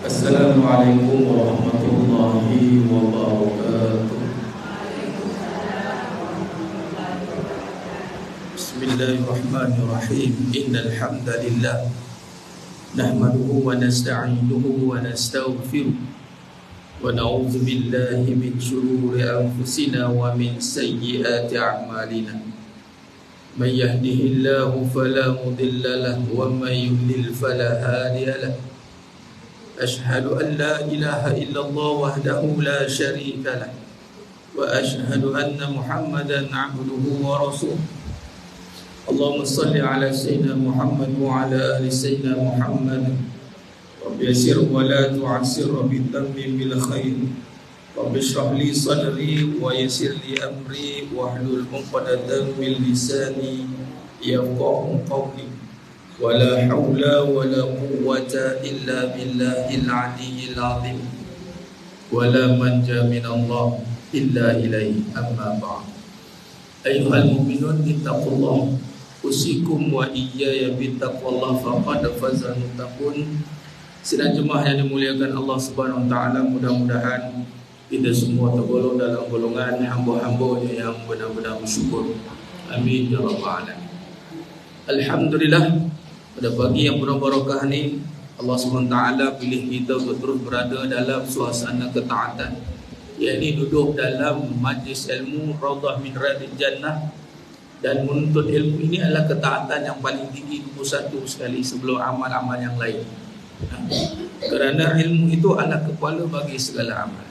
Assalamualaikum warahmatullahi wabarakatuh. Bismillahirrahmanirrahim. Innal hamdalillah nahmaduhu wa nasta'inuhu wa nastaghfiruh wa na'udzu billahi min shururi anfusina wa min sayyiati a'malina. Man yahdihillahu fala mudilla lahu wa man yudlil fala hadiya lahu. أشهد أن لا إله إلا الله وحده لا شريك له وأشهد أن محمدا عبده ورسوله اللهم صل على سيدنا محمد وعلى آل سيدنا محمد رب يسر ولا تعسر بالتمم بالخير رب اشرح لي صدري ويسر لي أمري واحلل عقدة من لساني يفقهوا قولي ولا حول ولا قوة إلا بالله العلي العظيم ولا منجا من الله إلا إليه أما بعد أيها المؤمنون اتقوا الله أوصيكم وإياي بتقوى الله فقد فاز المتقون. Sidang jemaah yang dimuliakan Allah Subhanahu wa taala, mudah-mudahan kita semua tergolong dalam golongan hamba-hambanya yang benar-benar bersyukur. Amin ya rabbal alamin. Alhamdulillah, pada pagi yang penuh barakah ni Allah SWT pilih kita untuk terus berada dalam suasana ketaatan, yakni duduk dalam majlis ilmu Raudhah min Riyadhil Jannah. Dan menuntut ilmu ini adalah ketaatan yang paling tinggi, nombor satu sekali sebelum amal-amal yang lain. Kerana ilmu itu adalah kepala bagi segala amal.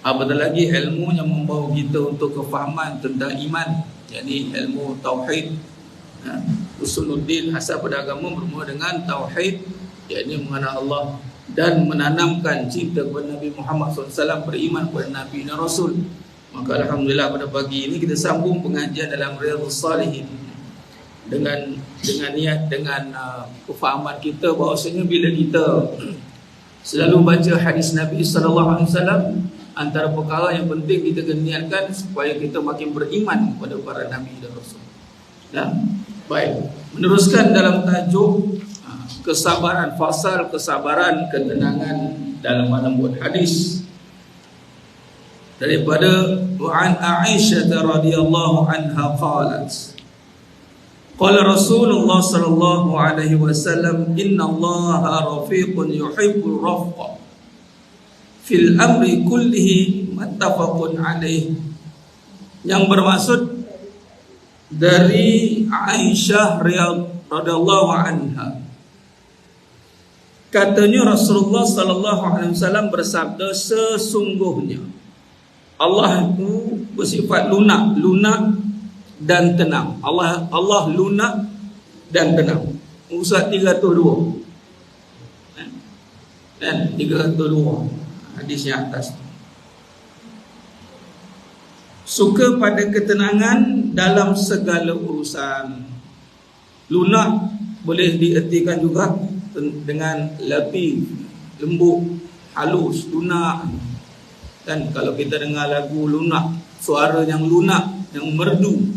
Apatah lagi ilmu yang membawa kita untuk kefahaman tentang iman, yakni ilmu tauhid. Usuluddin, asal pada agama bermula dengan tauhid, yakni mengenal Allah dan menanamkan cinta kepada Nabi Muhammad SAW, beriman kepada Nabi dan Rasul. Maka alhamdulillah pada pagi ini kita sambung pengajian dalam Riyadhus Shalihin dengan niat, dengan kefahaman kita bahawasanya bila kita selalu baca hadis Nabi SAW, antara perkara yang penting kita kena niatkan supaya kita makin beriman kepada para Nabi dan Rasul. Baik, meneruskan dalam tajuk kesabaran, fasal kesabaran, ketenangan dalam menyambut hadis daripada An Aisyah radhiyallahu anha qalat, qala Rasulullah sallallahu alaihi wasallam, inna Allaha rafiqun yuhibbul rafqa fil amri kullihi muttafaqun alaih. Yang bermaksud dari Aisyah radhiyallahu anha, katanya Rasulullah sallallahu alaihi wasallam bersabda, sesungguhnya Allah itu bersifat lunak dan tenang. Allah lunak dan tenang. Musa 302 dan 302 hadis yang atas. Suka pada ketenangan dalam segala urusan. Lunak boleh diertikan juga dengan latif, lembut, halus, lunak. Dan kalau kita dengar lagu lunak, suara yang lunak, yang merdu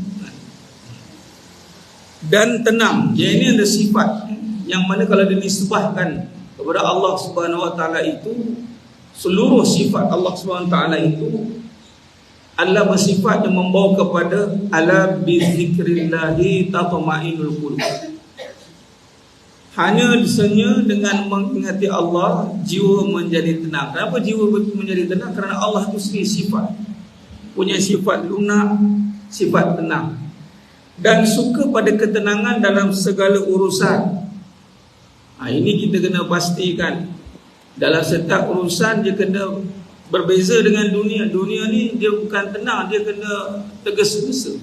dan tenang, ya, ini ada sifat yang mana kalau dinisbahkan kepada Allah Subhanahu wa taala itu, seluruh sifat Allah Subhanahu wa taala itu Allah bersifat yang membawa kepada ala bizikrillahi tatma'innul qulub. Hanya disenya dengan mengingati Allah, jiwa menjadi tenang. Kenapa jiwa menjadi tenang? Kerana Allah itu sendiri sifat, punya sifat lunak, sifat tenang, dan suka pada ketenangan dalam segala urusan. Ini kita kena pastikan. Dalam setiap urusan dia kena berbeza dengan dunia. Dunia ni dia bukan tenang, dia kena tergesa-gesa.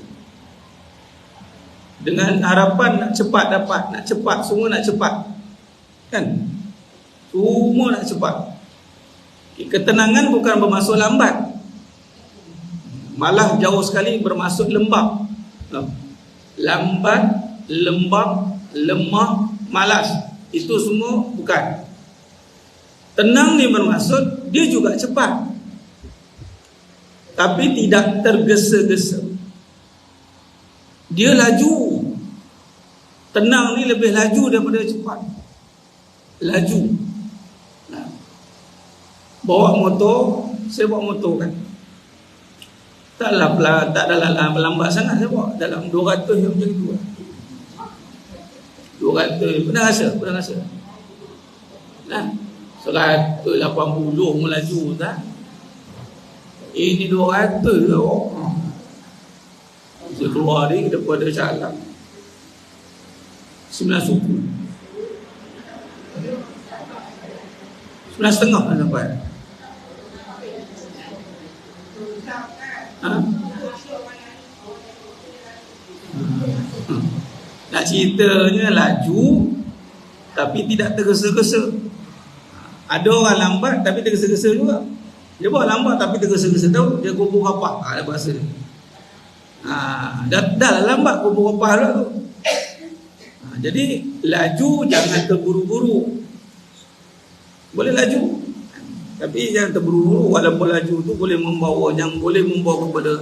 Dengan harapan nak cepat dapat, nak cepat, semua nak cepat. Kan? Semua nak cepat. Ketenangan bukan bermaksud lambat. Malah jauh sekali bermaksud lembab. Lambat, lembab, lemah, malas. Itu semua bukan. Tenang ni bermaksud dia juga cepat, tapi tidak tergesa-gesa. Dia laju. Tenang ni lebih laju daripada cepat. Laju. bawa motor, saya bawa motor kan. Tak adalah lambat sangat saya bawa. Dalam 200 macam itu lah. 200. Pernah rasa? Nah, 180 melaju tak? Ini 200 lah. Saya keluar ni daripada Calang 9 suku 9,5 dah sampai. Nak ceritanya laju tapi tidak tergesa-gesa. Ada orang lambat tapi tergesa-gesa juga. Dia buat lambat tapi tergesa-gesa, tahu dia kumpul kapal. Ada bahasa dia. Dah lambat kumpul kapal tu. Jadi laju jangan terburu-buru. Boleh laju tapi jangan terburu-buru. Walaupun laju tu boleh membawa, yang boleh membawa kepada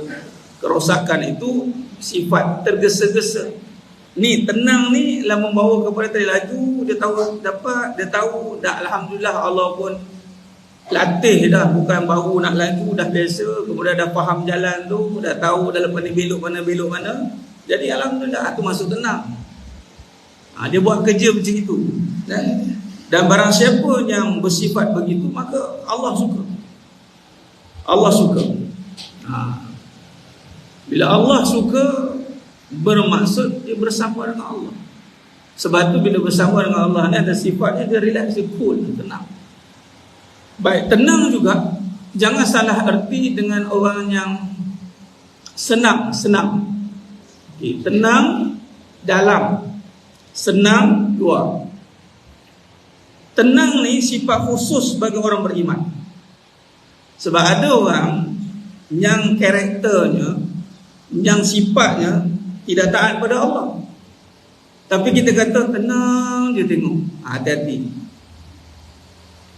kerosakan itu sifat tergesa-gesa. Ni tenang ni lah membawa kepada tadi laju. Dia tahu dapat, dia tahu dah, alhamdulillah Allah pun latih dah, bukan baru nak laju, dah biasa, kemudian dah faham jalan tu, dah tahu dah lepas ni belok mana. Jadi alhamdulillah tu masuk tenang. Dia buat kerja macam itu. Dan barang siapa yang bersifat begitu, maka Allah suka. Allah suka. Bila Allah suka, bermaksud dia bersama dengan Allah. Sebab tu bila bersama dengan Allah ni ada sifatnya dia relax, dia cool, tenang. Baik, tenang juga jangan salah arti dengan orang yang senang. Okay, tenang dalam, senang luar. Tenang ni sifat khusus bagi orang beriman. Sebab ada orang yang karakternya, yang sifatnya tidak taat pada Allah, tapi kita kata tenang je tengok. Hati-hati.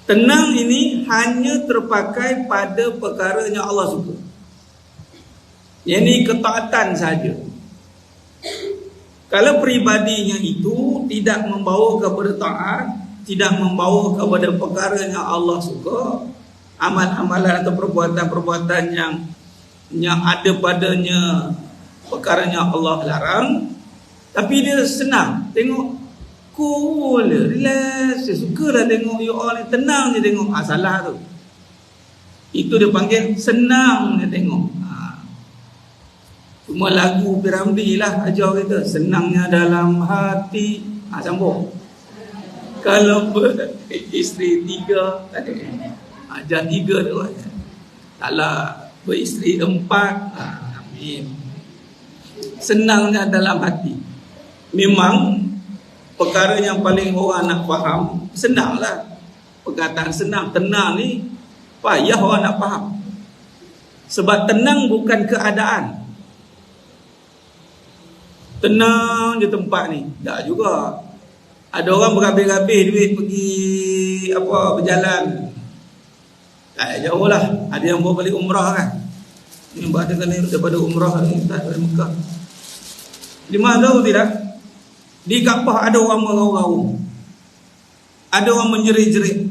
Tenang ini hanya terpakai pada perkara yang Allah suka. Yang ini ketaatan saja. Kalau peribadinya itu tidak membawa kepada taat, tidak membawa kepada perkara yang Allah suka, amal-amalan atau perbuatan-perbuatan yang ada padanya perkara yang Allah larang, tapi dia senang tengok, cool, relax, dia sukalah tengok you all ni, tenang je tengok. Salah tu. Itu dia panggil senang dia tengok. Cuma lagu Piramli lah ajar kita, senangnya dalam hati. Sambung. Kalau beristeri 3, ajar 3 tu. Kalau beristeri 4, amin. Senangnya dalam hati. Memang perkara yang paling orang nak faham, senanglah. Perkataan senang, tenang ni payah orang nak faham. Sebab tenang bukan keadaan. Tenang je tempat ni, tak juga. Ada orang berhabis-habis duit pergi berjalan. Tak jauh lah. Ada yang bawa balik umrah kan. Ini buat daripada umrah ni, tak dari Mekah. Di mana tahu tidak? Di Kaabah ada orang meraung-raung, ada orang menjerit-jerit.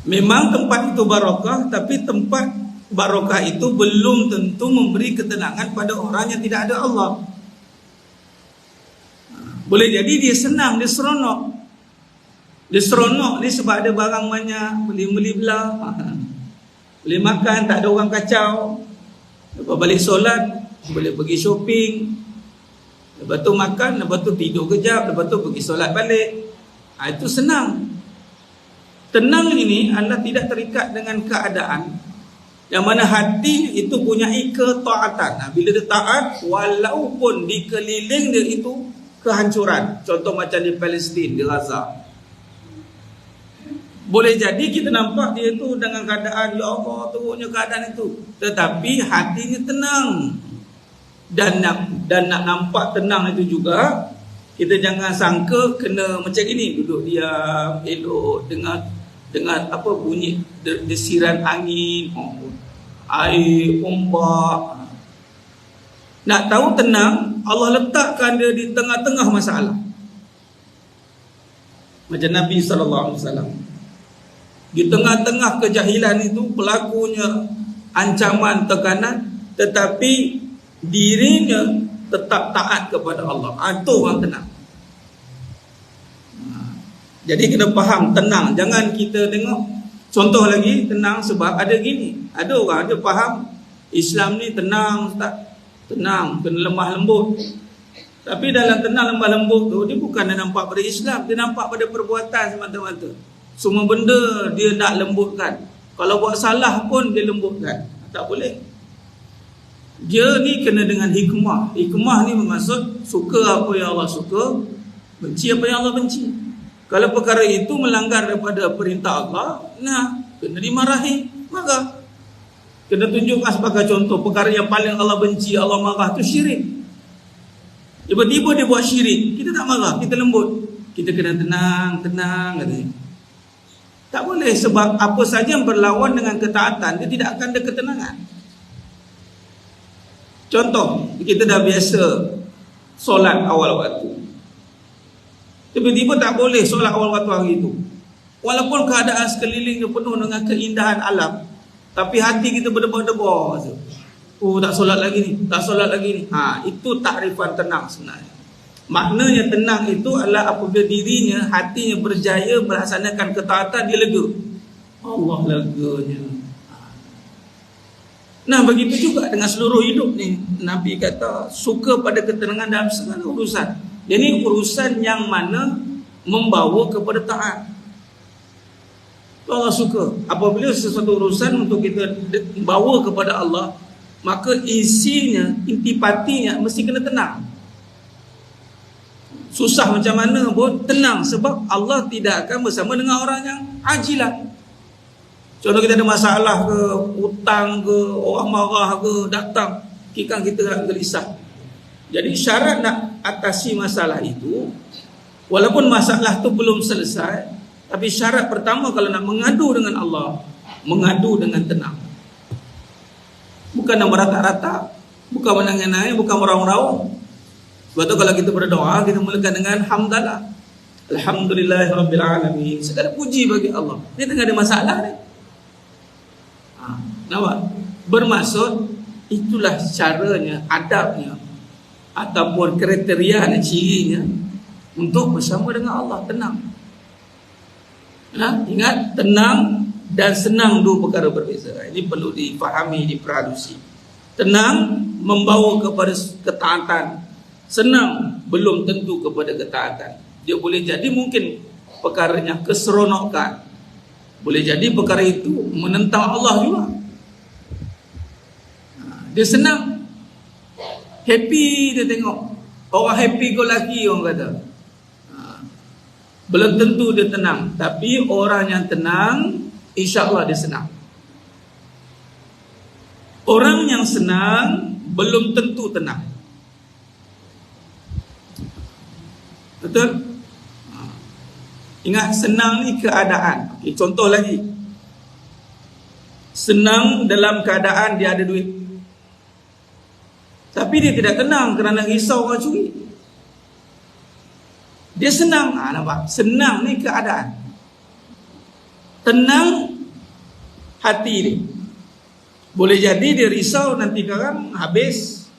Memang tempat itu barakah, tapi tempat barakah itu belum tentu memberi ketenangan pada orang yang tidak ada Allah. Boleh jadi dia senang, dia seronok. Dia seronok ni sebab ada barang banyak, beli belah, boleh makan, tak ada orang kacau. Lepas balik solat boleh pergi shopping, lepas tu makan, lepas tu tidur kejap, lepas tu pergi solat balik. Itu senang. Tenang ini adalah tidak terikat dengan keadaan, yang mana hati itu punya ketaatan. Bila dia taat, walaupun dikeliling dia itu kehancuran. Contoh macam di Palestin, di Gaza. Boleh jadi kita nampak dia tu dengan keadaan, ya Allah, teruknya keadaan itu, tetapi hatinya tenang. Dan nak nampak tenang itu juga, kita jangan sangka kena macam ini, duduk diam, elok, dengar bunyi desiran angin, air, ombak. Nak tahu tenang, Allah letakkan dia di tengah-tengah masalah. Macam Nabi SAW. Di tengah-tengah kejahilan itu berlakunya ancaman, tekanan, tetapi dirinya tetap taat kepada Allah. Itu orang tenang. Jadi kena faham tenang. Jangan kita tengok. Contoh lagi tenang sebab ada gini. Ada orang ada faham Islam ni tenang, Ustaz. Tenang, kena lemah lembut. Tapi dalam tenang lemah lembut tu, dia bukan dia nampak pada Islam, dia nampak pada perbuatan semata-mata. Semua benda dia nak lembutkan. Kalau buat salah pun dia lembutkan. Tak boleh. Dia ni kena dengan hikmah. Hikmah ni bermaksud suka apa yang Allah suka, benci apa yang Allah benci. Kalau perkara itu melanggar daripada perintah Allah, kena dimarahi, marah. Kena tunjukkan sebagai contoh perkara yang paling Allah benci, Allah marah, tu syirik. Tiba-tiba dia buat syirik, kita tak marah, kita lembut. Kita kena tenang katanya. Tak boleh, sebab apa saja yang berlawan dengan ketaatan, dia tidak akan ada ketenangan. Contoh, kita dah biasa solat awal waktu. Tiba-tiba tak boleh solat awal waktu hari itu. Walaupun keadaan sekeliling dia penuh dengan keindahan alam, tapi hati kita berdebar-debar. Oh, tak solat lagi ni, tak solat lagi ni. Itu takrifan tenang sebenarnya. Maknanya tenang itu adalah apabila dirinya, hatinya berjaya melaksanakan ketaatan, dia lega. Allah leganya. Nah, begitu juga dengan seluruh hidup ni. Nabi kata suka pada ketenangan dalam segala urusan. Jadi urusan yang mana membawa kepada taat, Allah suka. Apabila sesuatu urusan untuk kita bawa kepada Allah, maka isinya, intipatinya mesti kena tenang. Susah macam mana pun tenang, sebab Allah tidak akan bersama dengan orang yang ajilah. Contoh kita ada masalah ke, hutang ke, orang marah ke, datang, kita gelisah. Jadi syarat nak atasi masalah itu, walaupun masalah itu belum selesai, tapi syarat pertama kalau nak mengadu dengan Allah, mengadu dengan tenang. Bukan nak merata-rata, bukan menangis-nangis, bukan meraung-raung. Sebab tu kalau kita berdoa, kita mulakan dengan hamdalah. Alhamdulillahirabbil alamin. Segala puji bagi Allah. Dia tengah ada masalah ni. Nampak? Bermaksud itulah caranya, adabnya ataupun kriteria dan cirinya untuk bersama dengan Allah, tenang. Ingat, tenang dan senang dua perkara berbeza. Ini perlu difahami, diperadusi. Tenang membawa kepada ketaatan, senang belum tentu kepada ketaatan. Dia boleh jadi mungkin perkaranya keseronokan, boleh jadi perkara itu menentang Allah juga. Dia senang, happy, dia tengok orang happy go lagi, orang kata. Belum tentu dia tenang. Tapi orang yang tenang, insya-Allah dia senang. Orang yang senang belum tentu tenang. Betul? Ingat, senang ni keadaan. Okey, contoh lagi. Senang dalam keadaan dia ada duit, tapi dia tidak tenang kerana risau orang curi. Dia senang, nampak? Senang ni keadaan. Tenang hati dia. Boleh jadi dia risau nanti sekarang habis.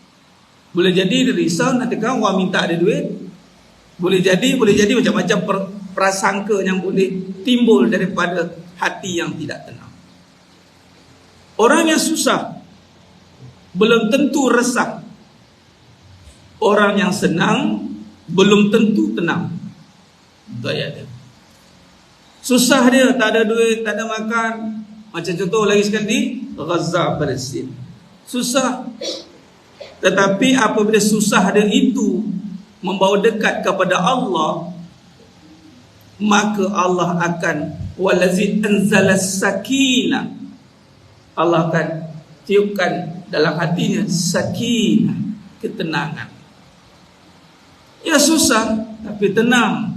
Boleh jadi dia risau nanti sekarang orang minta dia duit. Boleh jadi macam-macam prasangka yang boleh timbul daripada hati yang tidak tenang. Orang yang susah belum tentu resah. Orang yang senang belum tentu tenang. Itu ayat dia. Susah dia, tak ada duit, tak ada makan. Macam contoh lagi sekali, Gaza, Palestin. Susah. Tetapi apabila susah dia itu membawa dekat kepada Allah, maka Allah akan walazi anzalas sakinah. Allah akan tiupkan dalam hatinya sakinah, ketenangan. Ya susah tapi tenang,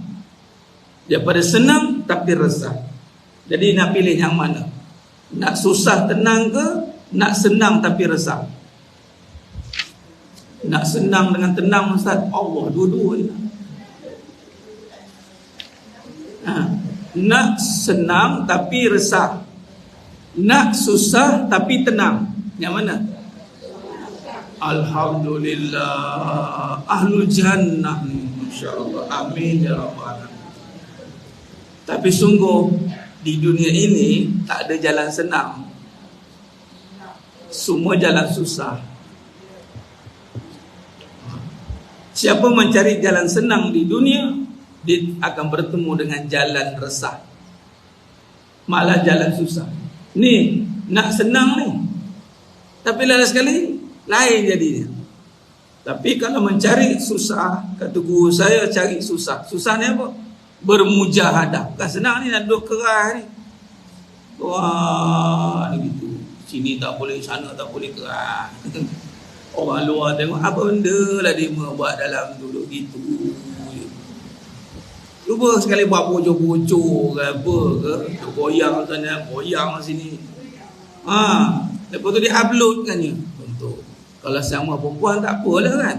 daripada senang tapi resah. Jadi nak pilih yang mana? Nak susah tenang ke, nak senang tapi resah? Nak senang dengan tenang, Ustaz? Allah, dua-dua je. Nak senang tapi resah. Nak susah tapi tenang. Yang mana? Alhamdulillah, ahlul jannah ni, masya-Allah. Amin ya rabbal alamin. Tapi sungguh di dunia ini tak ada jalan senang. Semua jalan susah. Siapa mencari jalan senang di dunia, dia akan bertemu dengan jalan resah, malah jalan susah. Ni nak senang ni, tapi lain sekali lain jadinya. Tapi kalau mencari susah, kata guru saya, cari susah. Susah ni apa? Bermujahadah. Bukan senang ni, nak duduk kerah ni. Wah, gitu. Sini tak boleh, sana tak boleh kerah. Orang luar tengok, apa benda lah dia buat dalam duduk gitu. Cuba sekali buat bocor-bocor ke apa ke, goyang sana, goyang sini. Lepas tu dia uploadkannya. Untuk kalau sama perempuan tak apalah kan.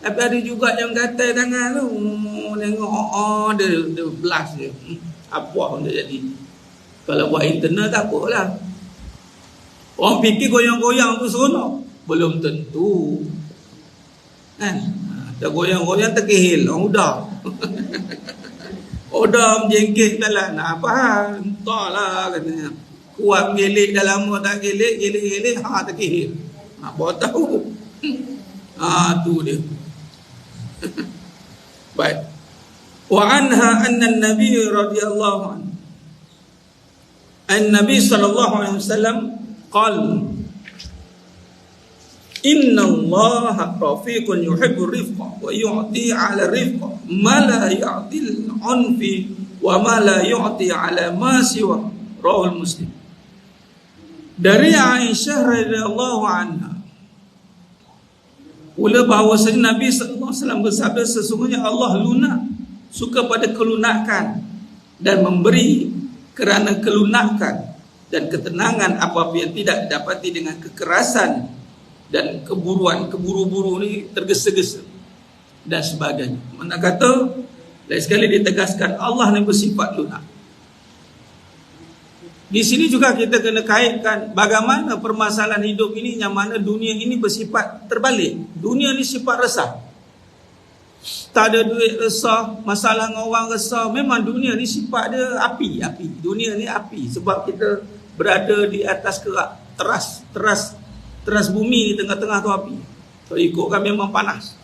Tapi ada juga yang gatal tangan tu. Tengok dia blast dia. Apa pun dia jadi. Kalau buat internal tak apalah. Orang fikir goyang-goyang tu seronok. Belum tentu. Kan? Dah goyang-goyang terkehil, orang udah. Udah menjengkit kalah. Nak apa hal? Entahlah katanya. Kuat gelik dah lama tak gelik, gelik-gelik, terkehil. Bawa tahu. Tu dia. Baik. Wa anha anna an-nabi radhiyallahu anhu. An-nabi sallallahu alaihi wasallam qala Inna Allah rafiqun yuhibbur rifqa wa yu'ti 'ala rifqa ma la yu'ti al-'unfi wa ma la yu'ti 'ala ma siwa. Rawahul Muslim. Dari Aisyah radhiyallahu anha, pula bahawasanya Nabi sallallahu alaihi wasallam bersabda, sesungguhnya Allah lunak, suka pada kelunakan dan memberi kerana kelunakan dan ketenangan apa-apa yang tidak didapati dengan kekerasan dan keburu-buru ni, tergesa-gesa dan sebagainya. Mana kata lain sekali ditegaskan Allah ni bersifat lunak. Di sini juga kita kena kaitkan bagaimana permasalahan hidup ini, yang mana dunia ini bersifat terbalik. Dunia ni sifat resah. Tak ada duit resah, masalah dengan orang resah. Memang dunia ni sifat dia api. Dunia ni api sebab kita berada di atas kerak teras bumi, di tengah-tengah tu api. So ikutkan memang panas,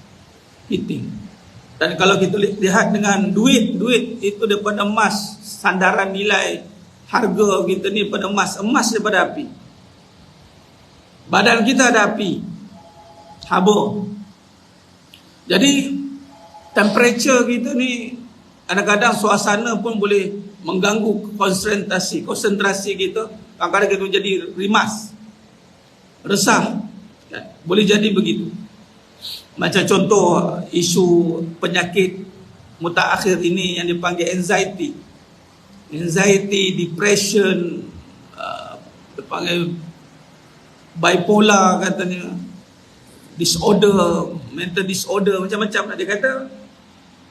heating. Dan kalau kita lihat dengan duit itu daripada emas, sandaran nilai harga kita ni pada emas daripada api. Badan kita ada api, haba. Jadi temperature kita ni, kadang-kadang suasana pun boleh mengganggu konsentrasi kita. Kadang-kadang kita menjadi rimas, resah, boleh jadi begitu. Macam contoh isu penyakit mutaakhir ini yang dipanggil anxiety, depression, dipanggil bipolar katanya, disorder, mental disorder, macam-macam nak dia kata.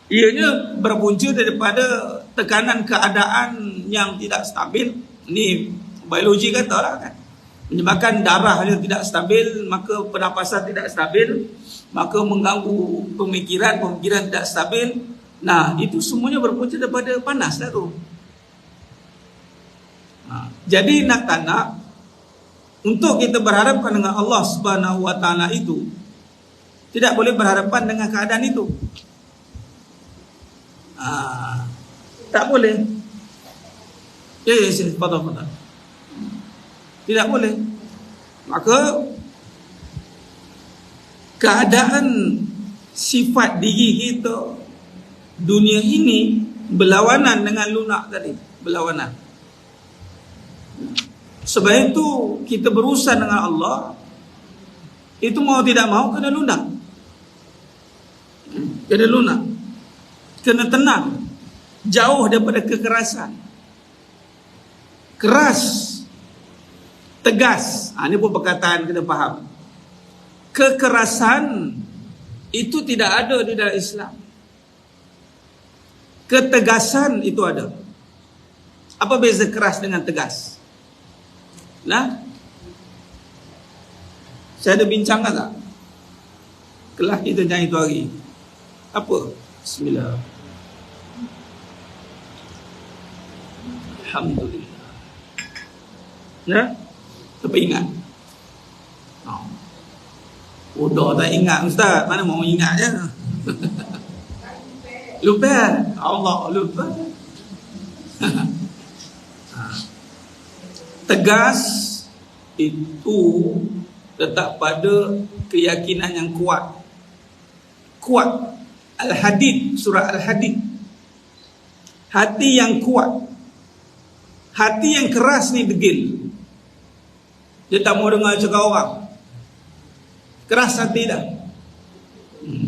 Ianya berpunca daripada tekanan keadaan yang tidak stabil. Ni biologi katalah kan, menyebabkan darahnya tidak stabil, maka pernafasan tidak stabil, maka mengganggu pemikiran tidak stabil. Nah, itu semuanya berpunca daripada panas dah tu. Jadi nak tak nak, untuk kita berhadapan dengan Allah Subhanahu Wa Taala itu, tidak boleh berhadapan dengan keadaan itu. Tak boleh. Fadal. Tidak boleh. Maka keadaan sifat diri kita dunia ini berlawanan dengan lunak tadi, berlawanan. Sebab itu kita berurusan dengan Allah, itu mau tidak mau kena lunak. Kena lunak, kena tenang, jauh daripada kekerasan. Keras, tegas. Ini pun perkataan kena faham. Kekerasan itu tidak ada di dalam Islam. Ketegasan itu ada. Apa beza keras dengan tegas? Nah, saya ada bincangkan tak? Kelas kita jangan itu hari. Apa? Bismillah. Alhamdulillah. Ya? Tapi ingat. Udah tak ingat Ustaz. Mana mau ingat je. Lupa. Allah lupa. Tegas itu letak pada keyakinan yang kuat. Kuat. Al-Hadid, surah Al-Hadid. Hati yang kuat. Hati yang keras ni degil. Dia tak mau dengar cakap orang. Keras hati dah.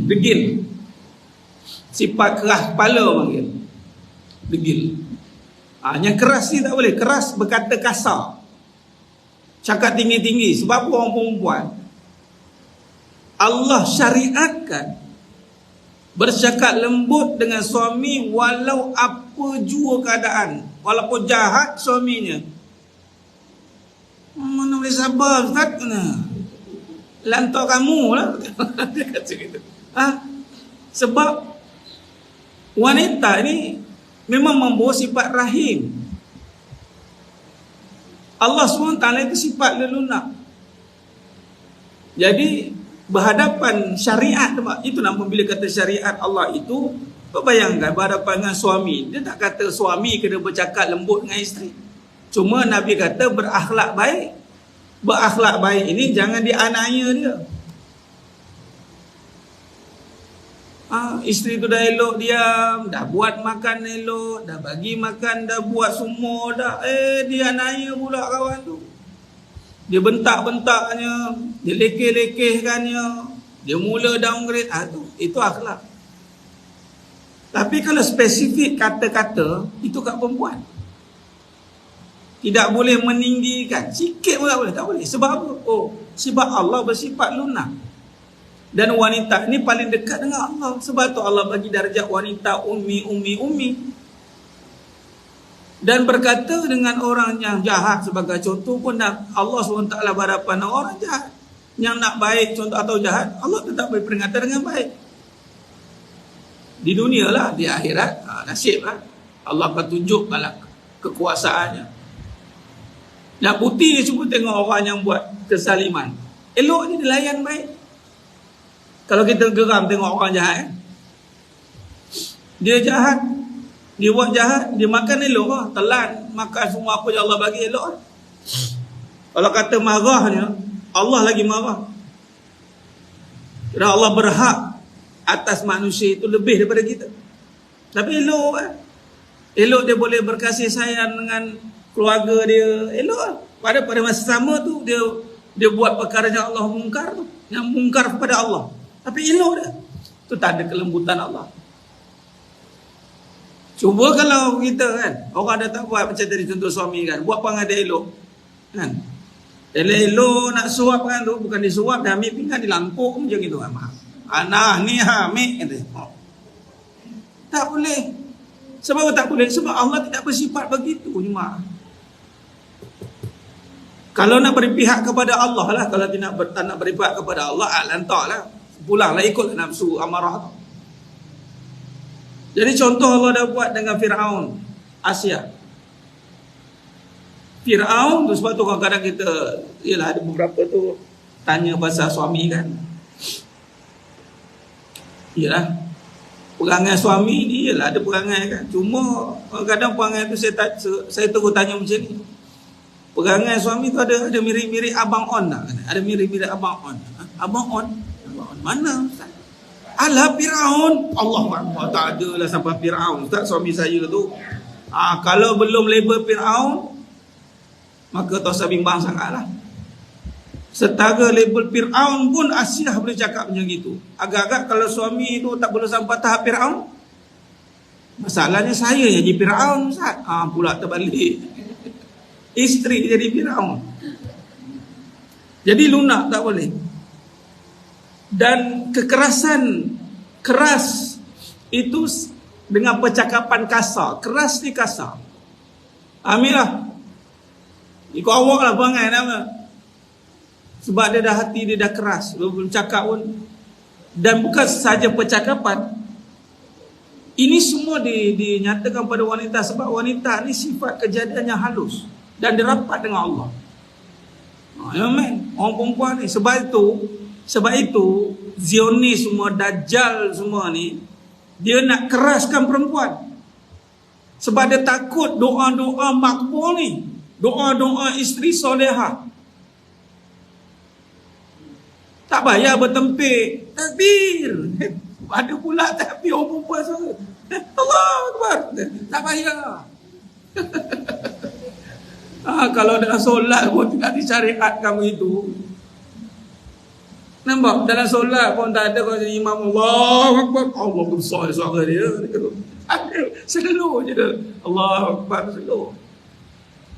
Degil. Sifat keras kepala panggil. Degil. Yang keras ni tak boleh. Keras berkata kasar. Cakap tinggi-tinggi. Sebab orang perempuan Allah syariatkan bercakap lembut dengan suami walau apa jua keadaan. Walaupun jahat suaminya. Mana boleh sabar Ustaz? Lantak kamu lah. Dia kata gitu. Sebab wanita ni memang membawa sifat rahim. Allah SWT itu sifat lelunak. Jadi berhadapan syariat, itu nama bila kata syariat Allah itu, bayangkan berhadapan dengan suami. Dia tak kata suami kena bercakap lembut dengan isteri. Cuma Nabi kata berakhlak baik. Berakhlak baik ini jangan dianiaya dia. Isteri tu dah elok diam, dah buat makan elok, dah bagi makan, dah buat semua dah. Dia aniaya pula kawan tu. Dia bentak-bentaknya, dia lekeh-lekehkannya, dia mula downgrade. Itu akhlak. Tapi kalau spesifik kata-kata, itu kat perempuan. Tidak boleh meninggikan. Sikit pun tak boleh. Tak boleh. Sebab apa? Sebab Allah bersifat lunak. Dan wanita ni paling dekat dengan Allah. Sebab tu Allah bagi darjat wanita ummi. Dan berkata dengan orang yang jahat sebagai contoh pun Allah SWT berhadapan dengan orang jahat. Yang nak baik contoh atau jahat, Allah tetap beri peringatan dengan baik. Di dunia lah, di akhirat, nasib lah. Allah akan tunjukkanlah kekuasaannya. Nak putih dia cuba tengok orang yang buat kesaliman. Elok ni dia layan baik. Kalau kita geram tengok orang jahat, dia jahat, dia buat jahat, dia makan elok lah. Telan, makan semua apa yang Allah bagi elok lah. Kalau kata marahnya, Allah lagi marah. Kerana Allah berhak atas manusia itu lebih daripada kita. Tapi elok lah. Elok dia boleh berkasih sayang dengan keluarga dia. Elok lah. Pada masa sama tu, dia buat perkara yang Allah mungkar tu. Yang mungkar kepada Allah. Tapi elok dia. Itu tak ada kelembutan Allah. Cuba kalau kita kan, orang dah tak buat macam tadi contoh suami kan, buat perangai dia elok kan, elok nak suap kan tu, bukan disuap, dia ambil pinggan dilampuk macam gitu. Anak ni ambil kata. Tak boleh. Sebab tak boleh? Sebab Allah tidak bersifat begitu. Cuma kalau nak berpihak kepada Allah lah, kalau tak nak berpihak kepada Allah, lantak lah, pulanglah ikut nafsu amarah. Jadi contoh Allah dah buat dengan Fir'aun Asia. Fir'aun tu, sebab tu kadang-kadang kita, yelah ada beberapa tu tanya pasal suami kan. Yelah, perangai suami ni yelah ada perangai kan. Cuma kadang-kadang perangai tu saya terus tanya macam ni. Perangai suami tu ada mirip-mirip Abang On tak? Ada mirip-mirip Abang On. Abang On? Abang On mana Ustaz? Alah Fir'aun. Allah tak ada lah sampai Fir'aun Ustaz suami saya tu. Kalau belum label Fir'aun, maka tak usah bimbang sangatlah. Setara label Fir'aun pun Asyah boleh cakap macam gitu. Agak-agak kalau suami tu tak boleh sampai tahap Fir'aun, masalahnya saya jadi Fir'aun Ustaz. Pula terbalik. Isteri jadi Fir'aun. Jadi lunak tak boleh. Dan kekerasan, keras itu dengan percakapan kasar. Keras ni kasar. Ambil lah. Ikut awak lah perangai nama. Sebab dia dah hati dia dah keras, belum cakap pun. Dan bukan sahaja percakapan, ini semua dinyatakan pada wanita. Sebab wanita ni sifat kejadiannya halus dan dia rapat dengan Allah. Ya men, orang perempuan ni. Sebab itu Zionis semua, Dajjal semua ni, dia nak keraskan perempuan. Sebab dia takut doa-doa makbul ni, doa-doa isteri solehah. Tak payah bertempik, takbir. Ada pula takbir orang perempuan suara. Allah Akbar. Tak payah. Kalau dalam solat pun tidak disyariatkan begitu. Nampak? Dalam solat pun tak ada kalau jadi imam Allah Akbar. Allah besar suara dia. Slow je dia. Allah Akbar, slow.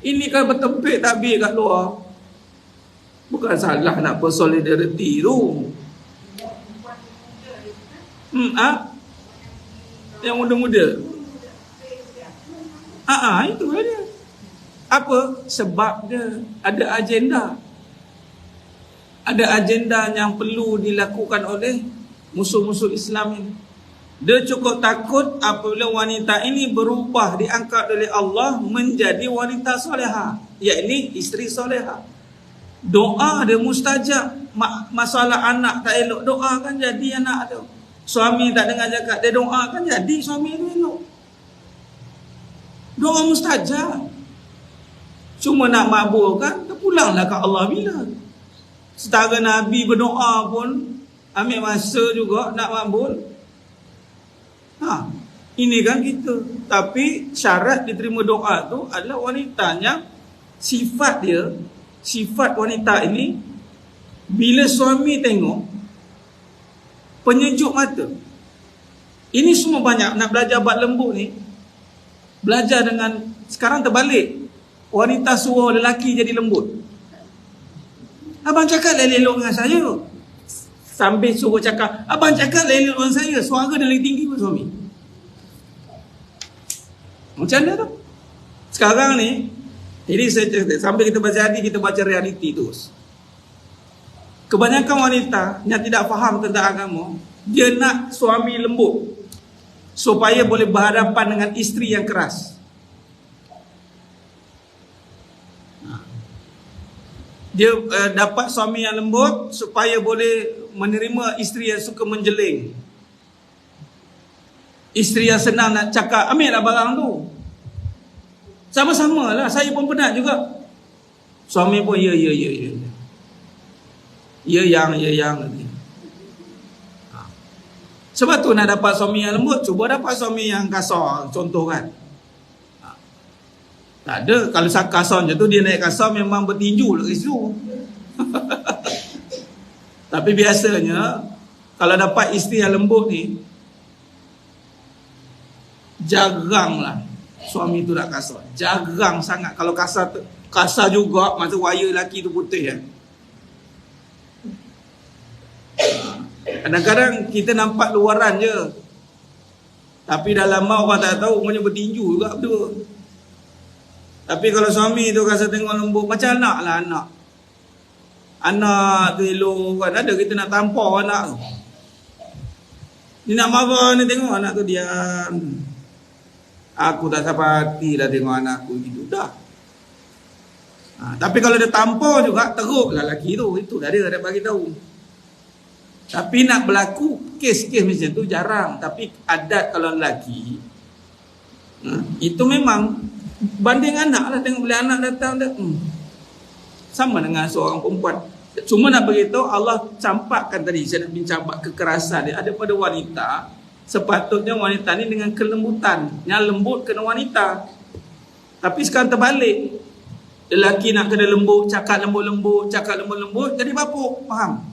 Ini kan bertempik takbir kat luar. Bukan salah nak bersolidariti tu. Yang muda-muda. Itu dia. Apa? Sebab dia ada agenda. Ada agenda yang perlu dilakukan oleh musuh-musuh Islam ini. Dia cukup takut apabila wanita ini berubah, diangkat oleh Allah menjadi wanita solehah, yakni isteri solehah. Doa dia mustajab. Masalah anak tak elok, doa kan jadi anak tu. Suami tak dengar cakap, dia doa kan jadi suami tu elok. Doa mustajab. Cuma nak makbulkan, terpulanglah ke Allah bila. Setara Nabi berdoa pun ambil masa juga nak makbul. Ini kan kita. Tapi syarat diterima doa tu adalah wanitanya, sifat dia, sifat wanita ini, bila suami tengok, penyejuk mata. Ini semua banyak. Nak belajar bab lembut ni, belajar dengan, sekarang terbalik. Wanita suruh lelaki jadi lembut. Abang cakap elok dengan saya. Sambil suruh cakap, abang cakap elok dengan saya. Suara dia lagi tinggi pun suami. Macam mana tu? Sekarang ni, jadi sambil kita baca hadis, kita baca realiti terus. Kebanyakan wanita yang tidak faham tentang agama, dia nak suami lembut supaya boleh berhadapan dengan isteri yang keras. Dia dapat suami yang lembut supaya boleh menerima isteri yang suka menjeling, isteri yang senang nak cakap, ambil lah barang tu. Sama-sama lah, saya pun penat juga. Suami pun ya yang nanti. Sebab tu nak dapat suami yang lembut, cuba dapat suami yang kasar. Contoh kan, tak ada. Kalau kasar macam tu, dia naik kasar memang bertinju lah kat situ. Tapi biasanya kalau dapat isteri yang lembut ni, jaranglah suami tu nak kasar. Jarang sangat. Kalau kasar juga, masa wire lelaki tu putih ya. Kadang-kadang kita nampak luaran je, tapi dalam mak orang tak tahu, umumnya bertinju juga berdua. Tapi kalau suami tu rasa tengok lembut, macam anak lah, anak tu elok kan. Ada kita nak tampar anak tu, dia nak marah ni, tengok anak tu diam. Aku tak sampai hati dah tengok anak aku gitu dah. Tapi kalau dia tampar juga, teruk lah lelaki tu. Itu dah dia bagi tahu. Tapi nak berlaku kes-kes macam tu jarang. Tapi adat kalau lelaki, itu memang banding anak lah. Tengok bila anak datang dia, sama dengan seorang perempuan. Cuma nak beritahu, Allah campakkan tadi, saya nak bincang kekerasan dia ada pada wanita. Sepatutnya wanita ni dengan kelembutan, yang lembut kena wanita. Tapi sekarang terbalik, lelaki nak kena lembut, cakap lembut-lembut, jadi bapuk. Faham?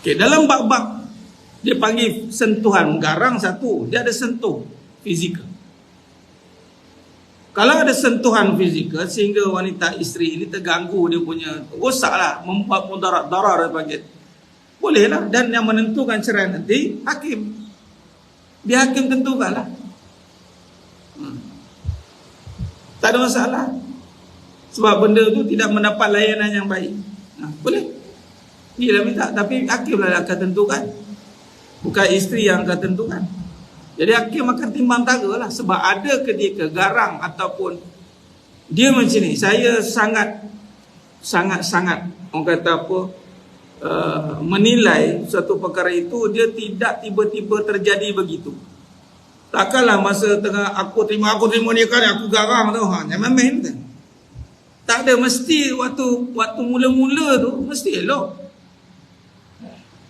Okay, dalam bab-bab dia panggil sentuhan, garang satu, dia ada sentuh fizikal. Kalau ada sentuhan fizikal sehingga wanita isteri ini terganggu, dia punya rosaklah, membuat mudarat, darar dia panggil. bolehlah. Dan yang menentukan cerai nanti hakim. Biar hakim tentukanlah. Tak ada masalah. Sebab benda tu tidak mendapat layanan yang baik. Boleh. Dia lah minta. Tapi hakim lah akan tentukan. Bukan isteri yang akan tentukan. Jadi hakim akan timbang tara lah. Sebab ada ketika garang ataupun dia macam ni. Saya sangat orang kata apa, menilai suatu perkara itu dia tidak tiba-tiba terjadi begitu. Takkanlah masa tengah aku terima ni kan aku garang tu, jangan main kan. Tak ada, mesti waktu mula-mula tu mesti elok.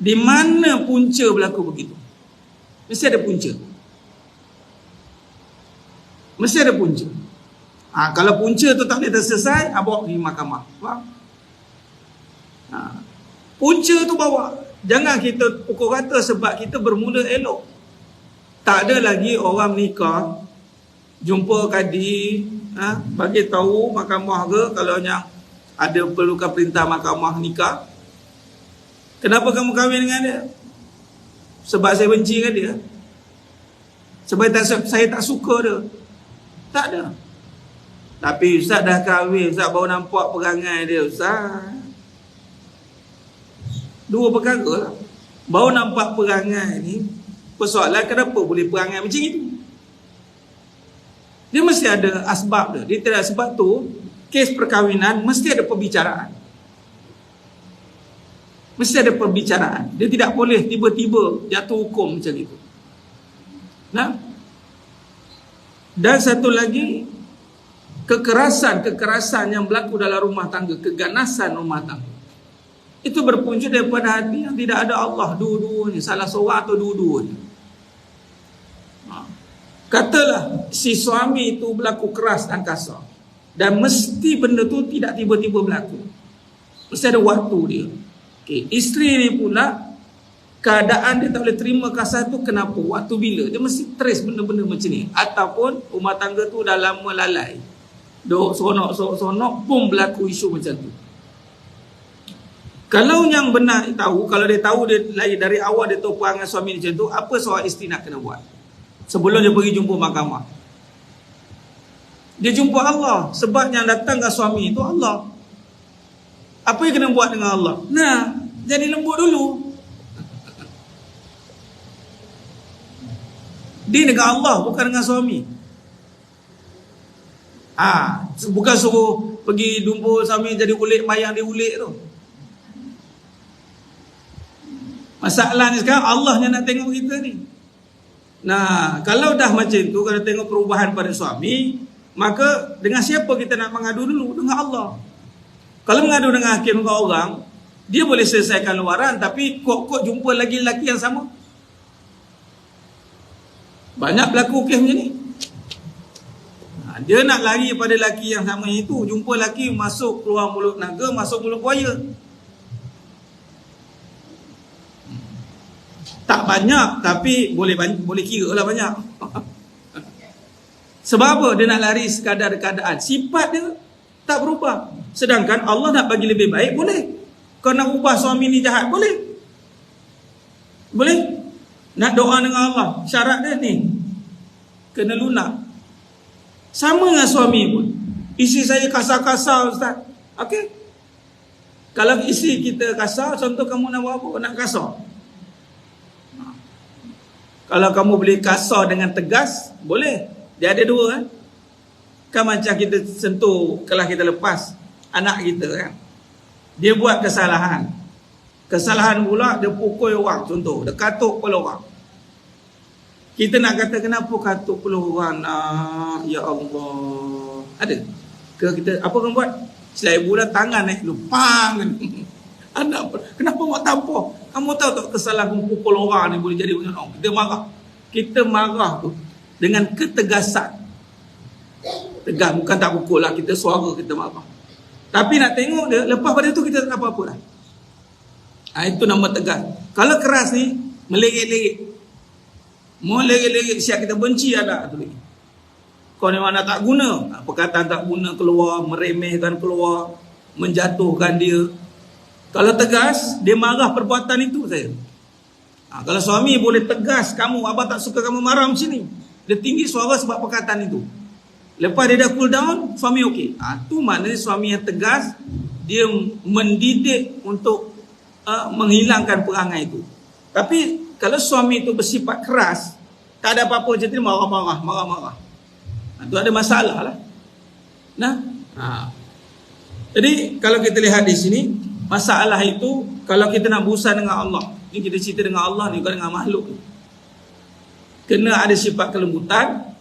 Di mana punca berlaku begitu? Mesti ada punca. Mesti ada punca. Kalau punca tu tak boleh terselesai, bawa pergi mahkamah. Faham? Punca tu bawa. Jangan kita pukul rata sebab kita bermula elok. Tak ada lagi orang nikah, jumpa kadi, bagi tahu mahkamah ke kalau yang ada perlukan perintah mahkamah nikah. Kenapa kamu kahwin dengan dia? Sebab saya benci dengan dia. Sebab saya tak suka dia. Tak ada. Tapi Ustaz dah kahwin, Ustaz baru nampak perangai dia, Ustaz. Dua perkara lah. Baru nampak perangai ni. Persoalan kenapa boleh perangai macam itu? Dia mesti ada asbab dia. Dia tidak, sebab tu kes perkahwinan mesti ada perbicaraan. Mesti ada perbicaraan. Dia tidak boleh tiba-tiba jatuh hukum macam itu. Dan satu lagi, kekerasan yang berlaku dalam rumah tangga, keganasan rumah tangga, itu berpunca daripada hati yang tidak ada Allah dua-duanya, salah seorang atau dua-duanya. Katalah si suami itu berlaku keras dan kasar, dan mesti benda tu tidak tiba-tiba berlaku. Mesti ada waktu dia. Isteri ni pula keadaan dia tak boleh terima kasar tu. Kenapa? Waktu bila? Dia mesti stres benda-benda macam ni. Ataupun rumah tangga tu dah lama lalai, duk sonok pun berlaku isu macam tu. Kalau yang benar tahu, kalau dia tahu dia dari awal dia tahu perangai suami macam tu, apa seorang isteri nak kena buat? Sebelum dia pergi jumpa mahkamah, dia jumpa Allah. Sebab yang datang ke suami itu Allah. Apa yang kena buat dengan Allah? Jadi lembut dulu. Dia dengan Allah, bukan dengan suami. Bukan suruh pergi jumpa suami jadi ulik, mayang dia ulik tu. Masalahnya sekarang Allah yang nak tengok kita ni. Kalau dah macam tu, kalau tengok perubahan pada suami, maka dengan siapa kita nak mengadu dulu? Dengan Allah. Kalau mengadu dengan hakim dengan orang, dia boleh selesaikan luaran, tapi kok jumpa lagi lelaki yang sama. Banyak berlaku kes macam ni. Dia nak lari pada lelaki yang sama itu, jumpa lelaki masuk keluar mulut naga, masuk mulut buaya. Tak banyak, tapi boleh kira lah banyak. Sebab apa? Dia nak lari sekadar keadaan. Sifat dia tak berubah. Sedangkan Allah nak bagi lebih baik, boleh. Kau nak ubah suami ni jahat, boleh. Boleh. Nak doa dengan Allah, syarat dia ni kena lunak. Sama dengan suami pun. Isteri saya kasar-kasar, Ustaz. Okey. Kalau isteri kita kasar, contoh kamu nak buat apa? Nak kasar. Kalau kamu boleh kasar dengan tegas, boleh. Dia ada dua kan. Kan macam kita sentuh kelas kita lepas, anak kita kan, dia buat kesalahan. Kesalahan pula dia pukul orang, contoh dia katuk kepala orang. Kita nak kata kenapa katuk kepala orang? Ya Allah. Ada ke kita apa kamu buat? Selain ibu dah tangan lupang kan. Anak kenapa awak tampar? Kamu tahu tak kesalahan pukul orang ni boleh jadi macam mana? Kita marah. Kita marah tu dengan ketegasan. Tegas, bukan tak pukul lah, kita suara, kita marah. Tapi nak tengok dia, lepas pada tu kita tak apa-apa lah. Itu nama tegas. Kalau keras ni, melerik-lerik. Mau lerik-lerik, siap kita benci ada tu lagi. Kau ni mana tak guna, perkataan tak guna keluar, meremehkan keluar, menjatuhkan dia. Kalau tegas, dia marah perbuatan itu saya. Kalau suami boleh tegas, kamu, abang tak suka kamu marah macam ni. Dia tinggi suara sebab perkataan itu. Lepas dia dah cool down, suami okey. Tu maknanya suami yang tegas, dia mendidik untuk menghilangkan perangai itu. Tapi kalau suami itu bersifat keras, tak ada apa-apa je, dia marah-marah. Itu ada masalah lah. Jadi kalau kita lihat di sini, masalah itu kalau kita nak berusaha dengan Allah. Ni kita cerita dengan Allah ni, bukan dengan makhluk. Kena ada sifat kelembutan.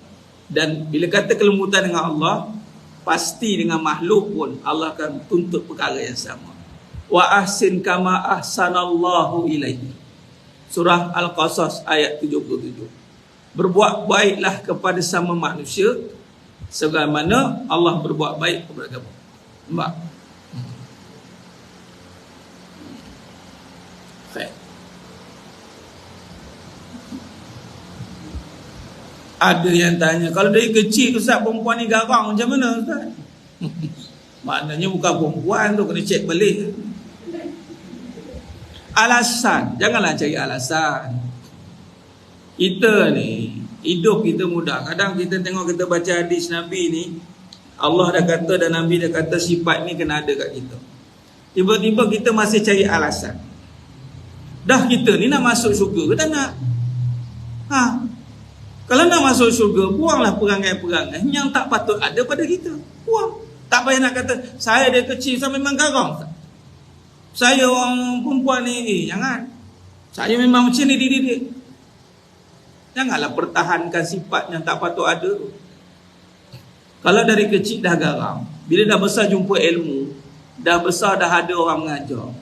Dan bila kata kelembutan dengan Allah, pasti dengan makhluk pun Allah akan tuntut perkara yang sama. Wa ahsin kama ahsanallahu ilaihi. Surah Al-Qasas ayat 77. Berbuat baiklah kepada sama manusia sebagaimana Allah berbuat baik kepada kamu. Nampak? Baik. Ada yang tanya, kalau dari kecil Ustaz, perempuan ni garang macam mana Ustaz? Maknanya bukan perempuan tu, kena cek balik. Alasan, janganlah cari alasan. Kita ni, hidup kita mudah. Kadang kita tengok, kita baca hadis Nabi ni, Allah dah kata dan Nabi dah kata sifat ni kena ada kat kita. Tiba-tiba kita masih cari alasan. Dah kita ni nak masuk syurga ke tak nak? Kalau nak masuk syurga, buanglah perangai-perangai yang tak patut ada pada kita. Buang. Tak payah nak kata, saya dari kecil saya memang garang. Saya orang perempuan ni, jangan. Saya memang macam ni dididik. Janganlah pertahankan sifat yang tak patut ada. Kalau dari kecil dah garang, bila dah besar jumpa ilmu, dah besar dah ada orang mengajar.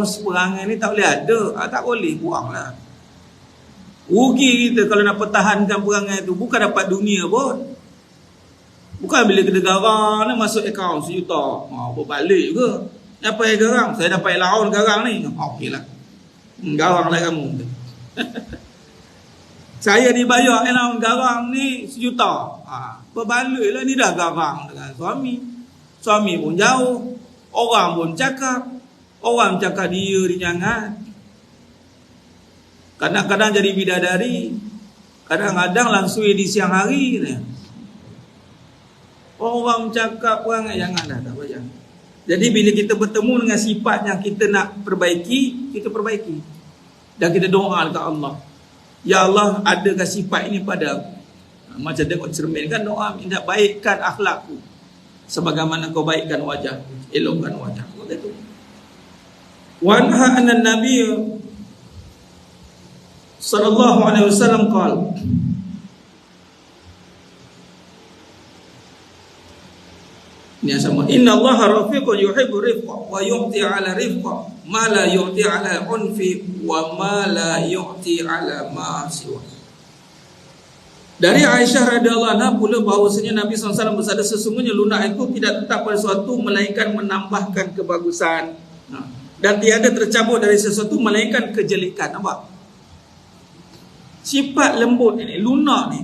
Seperangai ni tak boleh ada. Tak boleh, buanglah. Rugi kita kalau nak pertahankan perangai tu. Bukan dapat dunia pun. Bukan bila kita garang ni masuk akaun 1 juta. Berbalik ke? Apa yang garang? Saya dapat laun garang ni. Okey lah. Garang lah kamu. Saya dibayar laun garang ni 1 juta. Berbalik lah, ni dah garang dengan suami. Suami pun jauh. Orang pun cakap. Orang cakap dia jangan. Kadang-kadang jadi bidadari, kadang-kadang langsui di siang hari ni. Orang cakap perangai, janganlah, tak payah. Jadi bila kita bertemu dengan sifat yang kita nak perbaiki, kita perbaiki. Dan kita doa dekat Allah, ya Allah, adakah sifat ini pada aku? Macam tengok cermin kan, doa minta baikkan akhlakku sebagaimana kau baikkan wajah, elokkan wajah. Begitu. Wa anha anan nabiy sallallahu alaihi wasallam qala, ini yang sama, inna Allah rafiqun yuhibbu rifqa wa yu'ti ala rifqa ma la yu'ti ala unfi wa ma la yu'ti ala ma'siwa. Dari Aisyah radhiyallahu anha pula bahawasanya Nabi SAW bersabda, sesungguhnya lunak itu tidak tetap pada sesuatu melainkan menambahkan kebagusan, dan tiada tercabut dari sesuatu melainkan kejelekan. Nampak? Sifat lembut ini, lunak ni,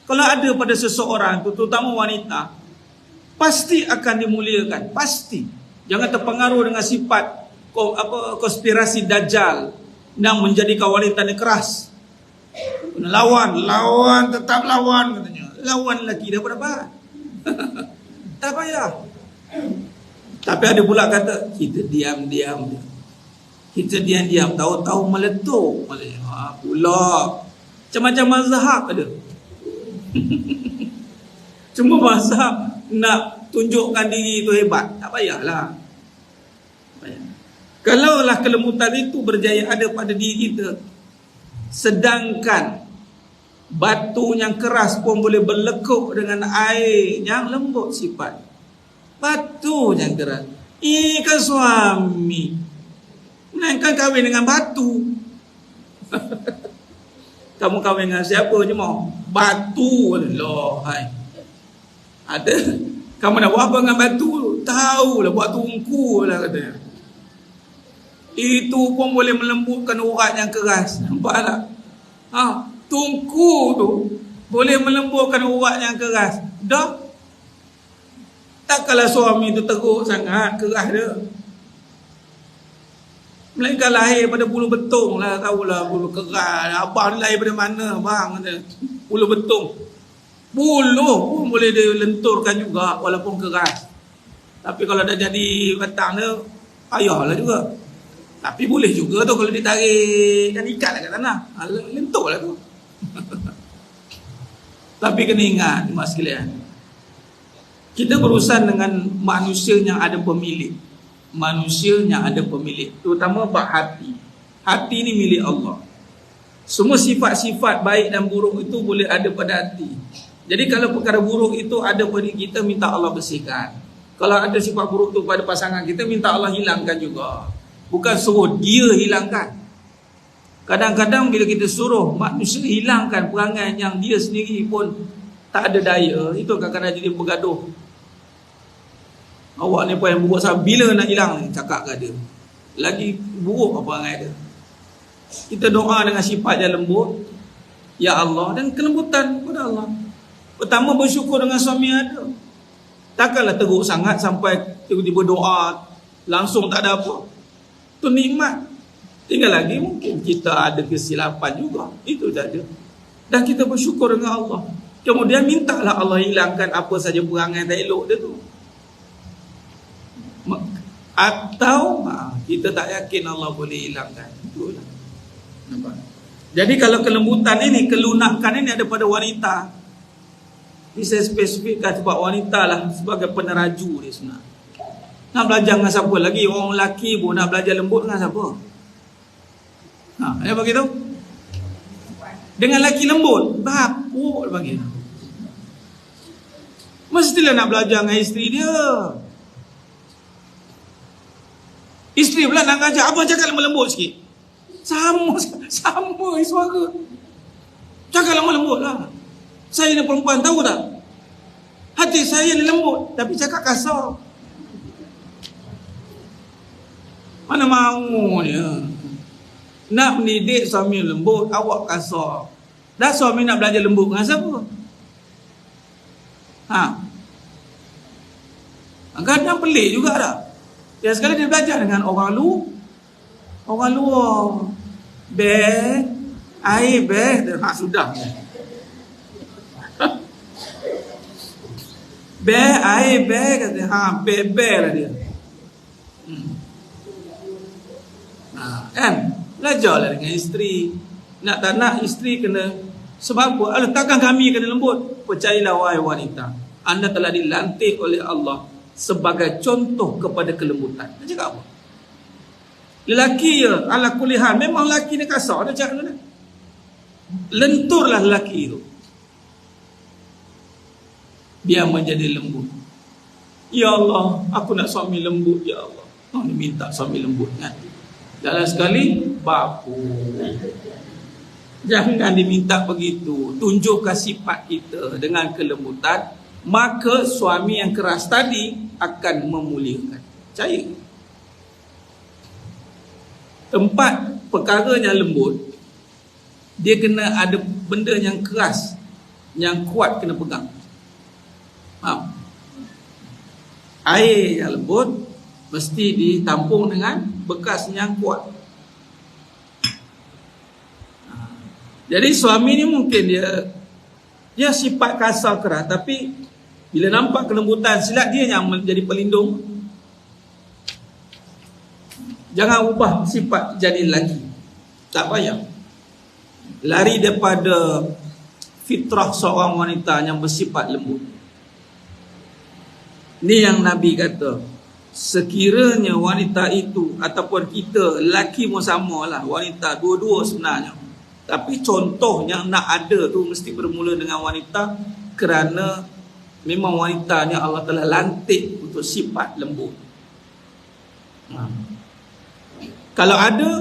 kalau ada pada seseorang tu, terutama wanita, pasti akan dimuliakan. Pasti. Jangan terpengaruh dengan sifat konspirasi Dajjal yang menjadikan wanita ni keras. Lawan, tetap lawan katanya. Lawan lelaki dah dapat. Tak payah. Tapi ada pula kata, kita diam-diam. Kita diam-diam, tahu-tahu meletup. Pula macam-macam mazhab ada. Cuma mazhab nak tunjukkan diri itu hebat, tak payahlah. Kalaulah kelembutan itu berjaya ada pada diri kita, sedangkan batu yang keras pun boleh berlekuk dengan air yang lembut sifat. Batu yang keras, kan suami melainkan kahwin dengan batu. Kamu kahwin dengan siapa je mau? Batu. Allah, hai. Ada. Kamu nak buat apa dengan batu? Tahulah, buat tungku lah katanya. Itu pun boleh melembutkan urat yang keras. Nampak tak? Tungku tu boleh melembutkan urat yang keras. Dah. Tak kalau suami tu teruk sangat, keras dia. Melainkan lahir pada bulu betung lah, tahulah bulu keras. Abang ni lahir pada mana bang? Bulu betung. Bulu pun boleh dia lenturkan juga walaupun keras. Tapi kalau dah jadi batang dia, payahlah juga. Tapi boleh juga tu kalau ditarik dan ikat lah kat tanah. Lentur lah tu. Tapi kena ingat, mak sekalian, kita berurusan dengan manusia yang ada pemilik. Manusia yang ada pemilik, terutama bab hati. Hati ni milik Allah. Semua sifat-sifat baik dan buruk itu boleh ada pada hati. Jadi kalau perkara buruk itu ada pada kita, minta Allah bersihkan. Kalau ada sifat buruk tu pada pasangan kita, minta Allah hilangkan juga. Bukan suruh dia hilangkan. Kadang-kadang bila kita suruh manusia hilangkan perangai yang dia sendiri pun tak ada daya, itu kadang-kadang jadi bergaduh. Awak ni pun yang buruk sampai bila nak hilang ni, cakap kat dia. Lagi buruk apa perangai dia. Kita doa dengan sifat yang lembut, ya Allah, dan kelembutan kepada Allah. Pertama, bersyukur dengan suami ada. Takkanlah teruk sangat sampai tiba-tiba doa langsung tak ada apa. Itu nikmat. Tinggal lagi mungkin kita ada kesilapan juga. Itu saja. Dan kita bersyukur dengan Allah. Kemudian mintalah Allah hilangkan apa saja perangai tak elok dia tu. Atau kita tak yakin Allah boleh hilangkan. Itulah. Nampak? Jadi kalau kelembutan ini, kelunakan ini ada pada wanita. Ini saya spesifikkan sebab wanita lah sebagai peneraju dia sebenarnya. Nak belajar dengan siapa lagi? Orang lelaki pun nak belajar lembut dengan siapa? Dia begitu. Dengan lelaki lembut, bapuk dia panggil. Mestilah nak belajar dengan isteri dia. Isteri pula nak ajar, abang cakap lembut sikit. Sama suara. Cakap lembut lah. Saya ni perempuan, tahu tak? Hati saya ni lembut, tapi cakap kasar. Mana mahu dia. Nak mendidik suami lembut, awak kasar. Dah suami nak belajar lembut dengan siapa? Kadang pelik juga tak? Ya sekali dia belajar dengan orang luar. Air sudah. Air kata, lah dia. Kan? Belajarlah dengan isteri. Nak tak nak isteri kena. Sebab apa? Takkan kami kena lembut? Percayalah wahai wanita, anda telah dilantik oleh Allah sebagai contoh kepada kelembutan. Dia cakap apa? Lelaki ya, ala kulihan, memang lelaki ni kasar. Dia cakap mana? Lenturlah lelaki tu, biar menjadi lembut. Ya Allah, aku nak suami lembut, ya Allah. Dia minta suami lembut kan? Jalan sekali, bapu. Jangan diminta begitu. Tunjukkan sifat kita dengan kelembutan, maka suami yang keras tadi akan memuliakan. Percaya. Tempat perkara yang lembut, dia kena ada benda yang keras, yang kuat kena pegang. Air yang lembut mesti ditampung dengan bekas yang kuat. Jadi suami ni mungkin dia sifat kasar keras, tapi bila nampak kelembutan, silat dia yang menjadi pelindung. Jangan ubah sifat jadi lelaki. Tak payah. Lari daripada fitrah seorang wanita yang bersifat lembut. Ni yang Nabi kata, sekiranya wanita itu ataupun kita, lelaki pun samalah, wanita, dua-dua sebenarnya. Tapi contoh yang nak ada tu mesti bermula dengan wanita, kerana memang wanitanya Allah telah lantik untuk sifat lembut. Kalau ada,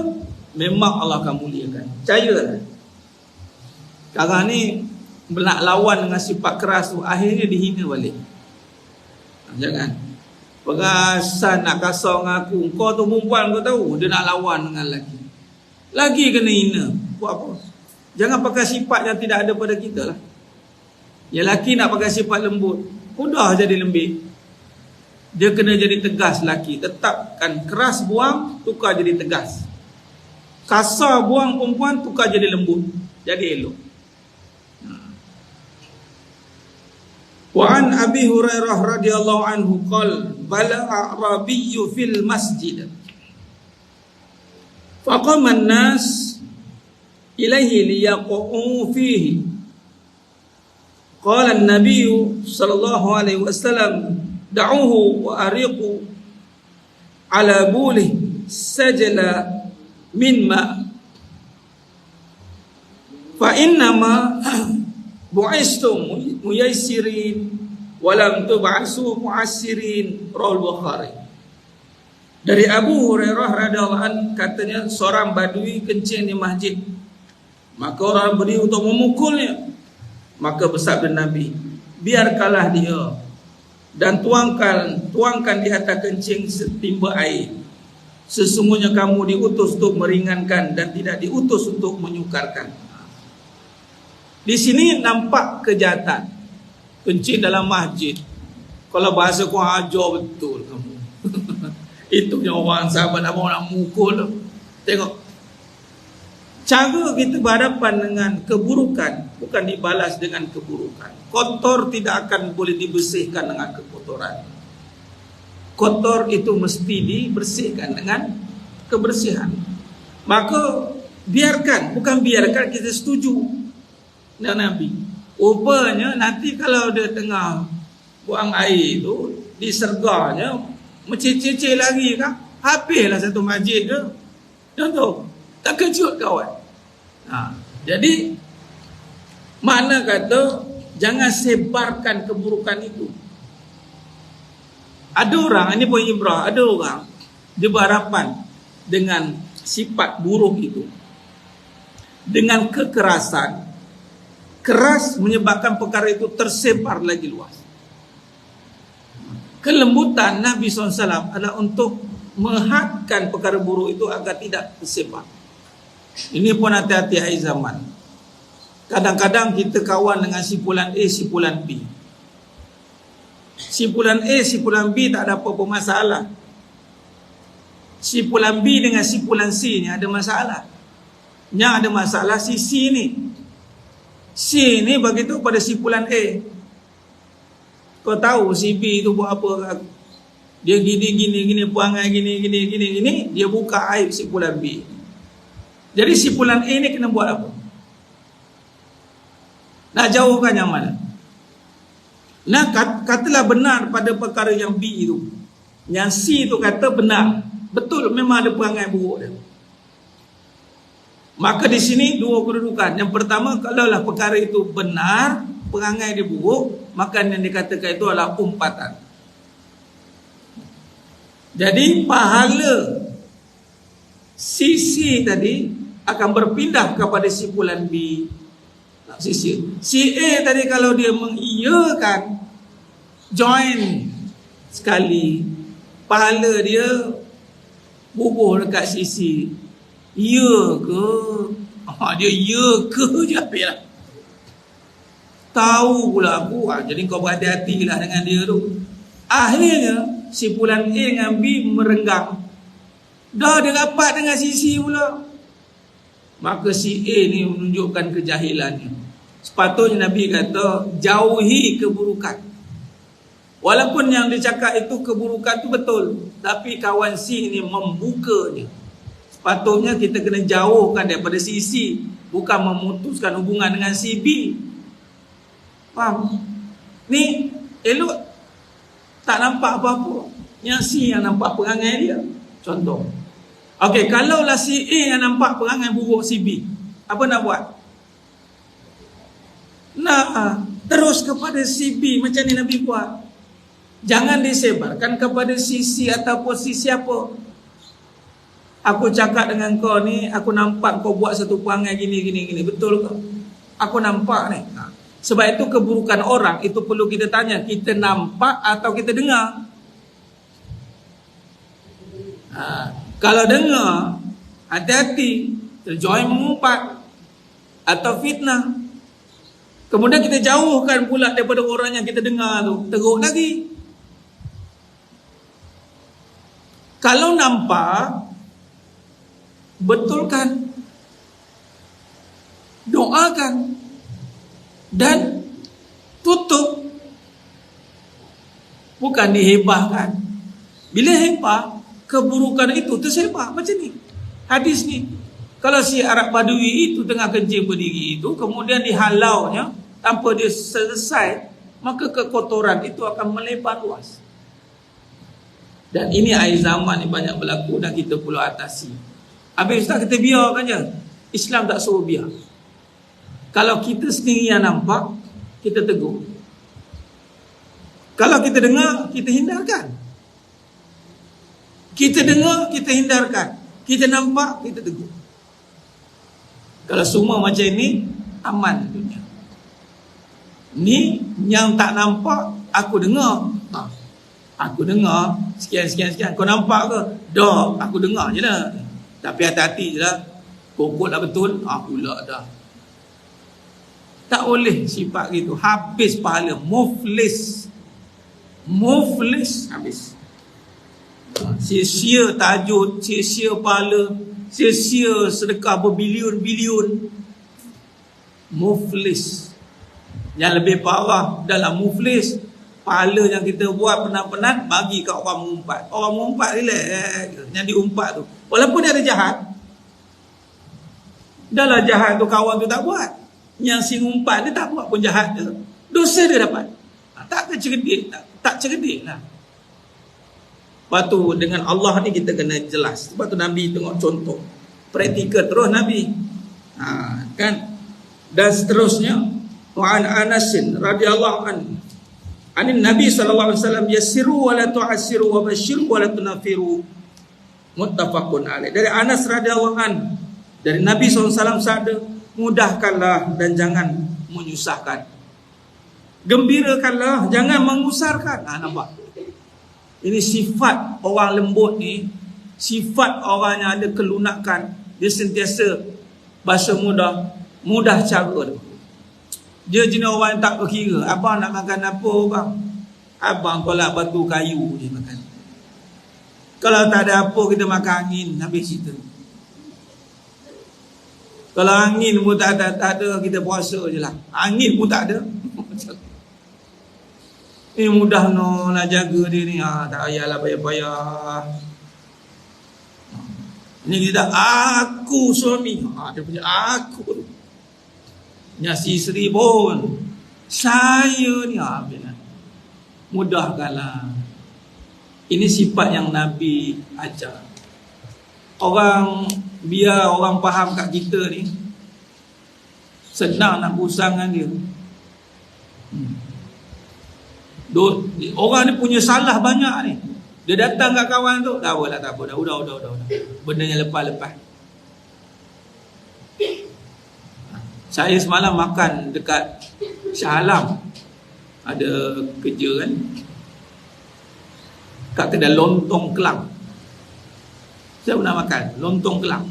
memang Allah akan muliakan. Percayalah. Sekarang ni nak lawan dengan sifat keras tu, akhirnya dihina balik. Jangan. Perasan nak kasar dengan aku, kau tu perempuan, kau tahu dia nak lawan dengan lelaki. Lagi kena hina. Buat apa? Jangan pakai sifat yang tidak ada pada kita lah. Yang lelaki nak pakai sifat lembut, mudah jadi lembik. Dia kena jadi tegas lelaki. Tetapkan keras, buang, tukar jadi tegas. Kasar buang perempuan tukar jadi lembut, jadi elok. Wa an Abi Hurairah radhiyallahu anhu qala bala a'rabiyyu fil masjid faqama an-nas ilaihi liyaqa'u fihi qala an-nabiy sallallahu alaihi wasallam da'uhu wa ariqu ala bulih sajala min ma fa innama bu'istum muyassirin walam tub'asu mu'assirin, rawal Bukhari. Dari Abu Hurairah radhiyallahu anhu katanya, seorang badui kencing di masjid, maka orang berdiri untuk memukulnya. Maka bersabda Nabi, biarkanlah dia dan tuangkan di atas kencing setimba air. Sesungguhnya kamu diutus untuk meringankan dan tidak diutus untuk menyukarkan. Di sini nampak kejahatan kencing dalam masjid. Kalau bahasa kau ajar betul kamu. Itu punya orang sahabat abang nak mukul. Tengok, cara kita berhadapan dengan keburukan bukan dibalas dengan keburukan. Kotor tidak akan boleh dibersihkan dengan kekotoran. Kotor itu mesti dibersihkan dengan kebersihan. Maka biarkan, bukan biarkan, kita setuju dengan Nabi. Rupanya nanti kalau dia tengah buang air itu, diserganya mencicir lagi kan, habislah satu masjid tu. Contoh, tak kejut kawan. Jadi mana kata jangan sebarkan keburukan itu. Ada orang, ini poin ibrah, ada orang dia berhadapan dengan sifat buruk itu, dengan kekerasan. Keras menyebabkan perkara itu tersebar lagi luas. Kelembutan Nabi SAW adalah untuk menghadkan perkara buruk itu agar tidak tersebar. Ini pun hati-hati akhir zaman. Kadang-kadang kita kawan dengan simpulan A, simpulan B. Simpulan A, simpulan B tak ada apa-apa masalah. Simpulan B dengan simpulan C ni ada masalah. Yang ada masalah si C ni. C ni begitu pada simpulan A. Kau tahu si B tu buat apa? Dia gini, perangai gini. Dia buka aib simpulan B. Jadi simpulan A ni kena buat apa? Nak jauhkan yang mana? Nah, katalah benar pada perkara yang B itu. Yang C itu kata benar. Betul, memang ada perangai buruk dia. Maka di sini dua kedudukan. Yang pertama, kalaulah perkara itu benar, perangai dia buruk, maka yang dikatakan itu adalah umpatan. Jadi pahala C tadi akan berpindah kepada simpulan B. Si A tadi kalau dia mengiyakan, join sekali, pahala dia bubuh dekat sisi ya ke, dia ya ke je habislah. Tahu pula aku, jadi kau berhati-hatilah dengan dia tu. Akhirnya simpulan A dengan B merenggang, dah dia rapat dengan sisi pula. Maka si A ni menunjukkan kejahilannya. Sepatutnya Nabi kata jauhi keburukan. Walaupun yang dicakap itu keburukan tu betul, tapi kawan C ni membukanya. Sepatutnya kita kena jauhkan daripada si C, bukan memutuskan hubungan dengan si B. Faham? Ni elok tak nampak apa-apa, yang C yang nampak perangai dia. Contoh, okey, kalaulah si A yang nampak perangai buruk si B, apa nak buat? Nah, terus kepada si B macam ni Nabi buat. Jangan disebarkan kepada si C ataupun si siapa. Aku cakap dengan kau ni, aku nampak kau buat satu perangai gini. Betul ke? Aku nampak ni. Sebab itu keburukan orang itu perlu kita tanya, kita nampak atau kita dengar? Kalau dengar, hati-hati, terjoin mengumpat atau fitnah. Kemudian kita jauhkan pula daripada orang yang kita dengar tu, teruk lagi. Kalau nampak, betulkan, doakan, dan tutup. Bukan dihebahkan. Bila hebah, keburukan itu tersebah. Macam ni hadis ni. Kalau si Arab Badui itu tengah kencing berdiri itu, kemudian dihalaunya tanpa dia selesai, maka kekotoran itu akan melebar luas. Dan ini akhir zaman ni banyak berlaku dan kita perlu atasi. Habis Ustaz kita biarkan je. Islam tak suruh biar. Kalau kita sendiri yang nampak, kita tegur. Kalau kita dengar, kita hindarkan. Kita dengar, kita hindarkan. Kita nampak, kita tegur. Kalau semua macam ini, aman dunia. Ni yang tak nampak, aku dengar. Aku dengar, sekian. Kau nampak ke? Dah, aku dengar je lah. Tapi hati-hati je lah. Kokot lah betul, pula dah. Tak boleh sifat gitu. Habis pahala. Muflis, habis. Sia-sia tajud, sia-sia pahala, sia-sia sedekah berbilion-bilion. Muflis. Yang lebih parah dalam muflis, pahala yang kita buat penat-penat bagi kat orang mengumpat. Orang mengumpat relax. Yang diumpat tu, walaupun dia ada jahat, dah lah jahat tu kawan tu tak buat, yang si ngumpat dia tak buat pun jahat dia, dosa dia dapat. Tak cerdik, tak cerdik lah. Lepas tu dengan Allah ni kita kena jelas. Sebab tu Nabi tengok contoh praktikal terus Nabi, kan. Dan seterusnya, wa an Anas radhiyallahu anhu anin Nabi sallallahu alaihi wasallam, yassiru wa la tu'assiru wa basyiru wa la tunafiru, muttafaqun alaih. Dari Anas radhiyallahu anhu, dari Nabi SAW sabda, mudahkanlah dan jangan menyusahkan, gembirakanlah, jangan mengusarkan. Nampak? Ini sifat orang lembut ni, sifat orang yang ada kelunakan. Dia sentiasa bahasa mudah cara tu. Dia jenis orang yang tak berkira. Abang nak makan apa bang? Abang tolak batu kayu je makan. Kalau tak ada apa, kita makan angin, habis cerita. Kalau angin pun tak ada, kita puasa je lah. Angin pun tak ada. Ini mudah no nak jaga dia ni. Tak payahlah payah-payah. Ini kita, aku suami. Dia punya aku. Yang isteri pun, saya ni. Mudahkanlah. Ini sifat yang Nabi ajar. Biar orang faham kat kita ni, senang nak berusaha dengan dia. Orang ni punya salah banyak ni. Dia datang kat kawan tu, tak apa. Udah. Benda yang lepas-lepas. Saya semalam makan dekat Shah Alam. Ada kerja kan, kat kedai lontong Kelang. Saya pernah makan lontong Kelang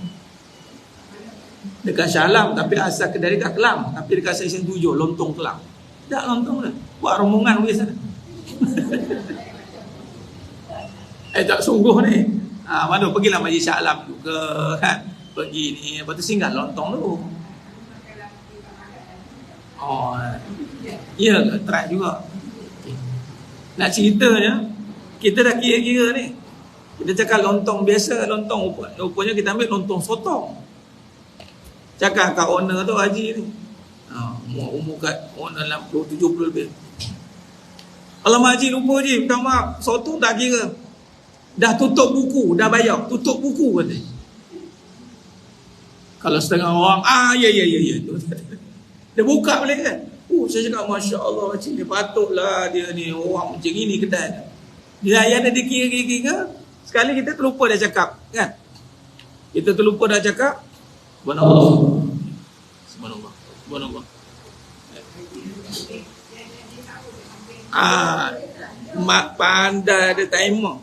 dekat Shah Alam, tapi asal kedai dekat Kelang, tapi dekat Seksyen 7 lontong Kelang. Tak lontong dah, buat rombongan pergi sana. Tak sungguh ni. Mana pergilah Majlis Shah Alam tu ke kan, pergi ni, lepas tu singgah lontong tu. Ya, try juga. Nak ceritanya, kita dah kira-kira ni. Kita cakap lontong biasa, lontong rupanya kita ambil lontong sotong. Cakap kat owner tu, Haji ni, umur kat owner 60-70 lebih. Alamak Haji, lupa Haji, minta maaf, sotong tak kira. Dah tutup buku, dah bayar, tutup buku kata. Kalau setengah orang, ya. Dia buka balik kan. Saya cakap, Masya Allah, Haji, dia patutlah dia ni orang macam ni kedai. Dia ada dikira-kira, sekali kita terlupa dah cakap kan. Kita terlupa dah cakap, Subhanallah. Mak pandai ada timer.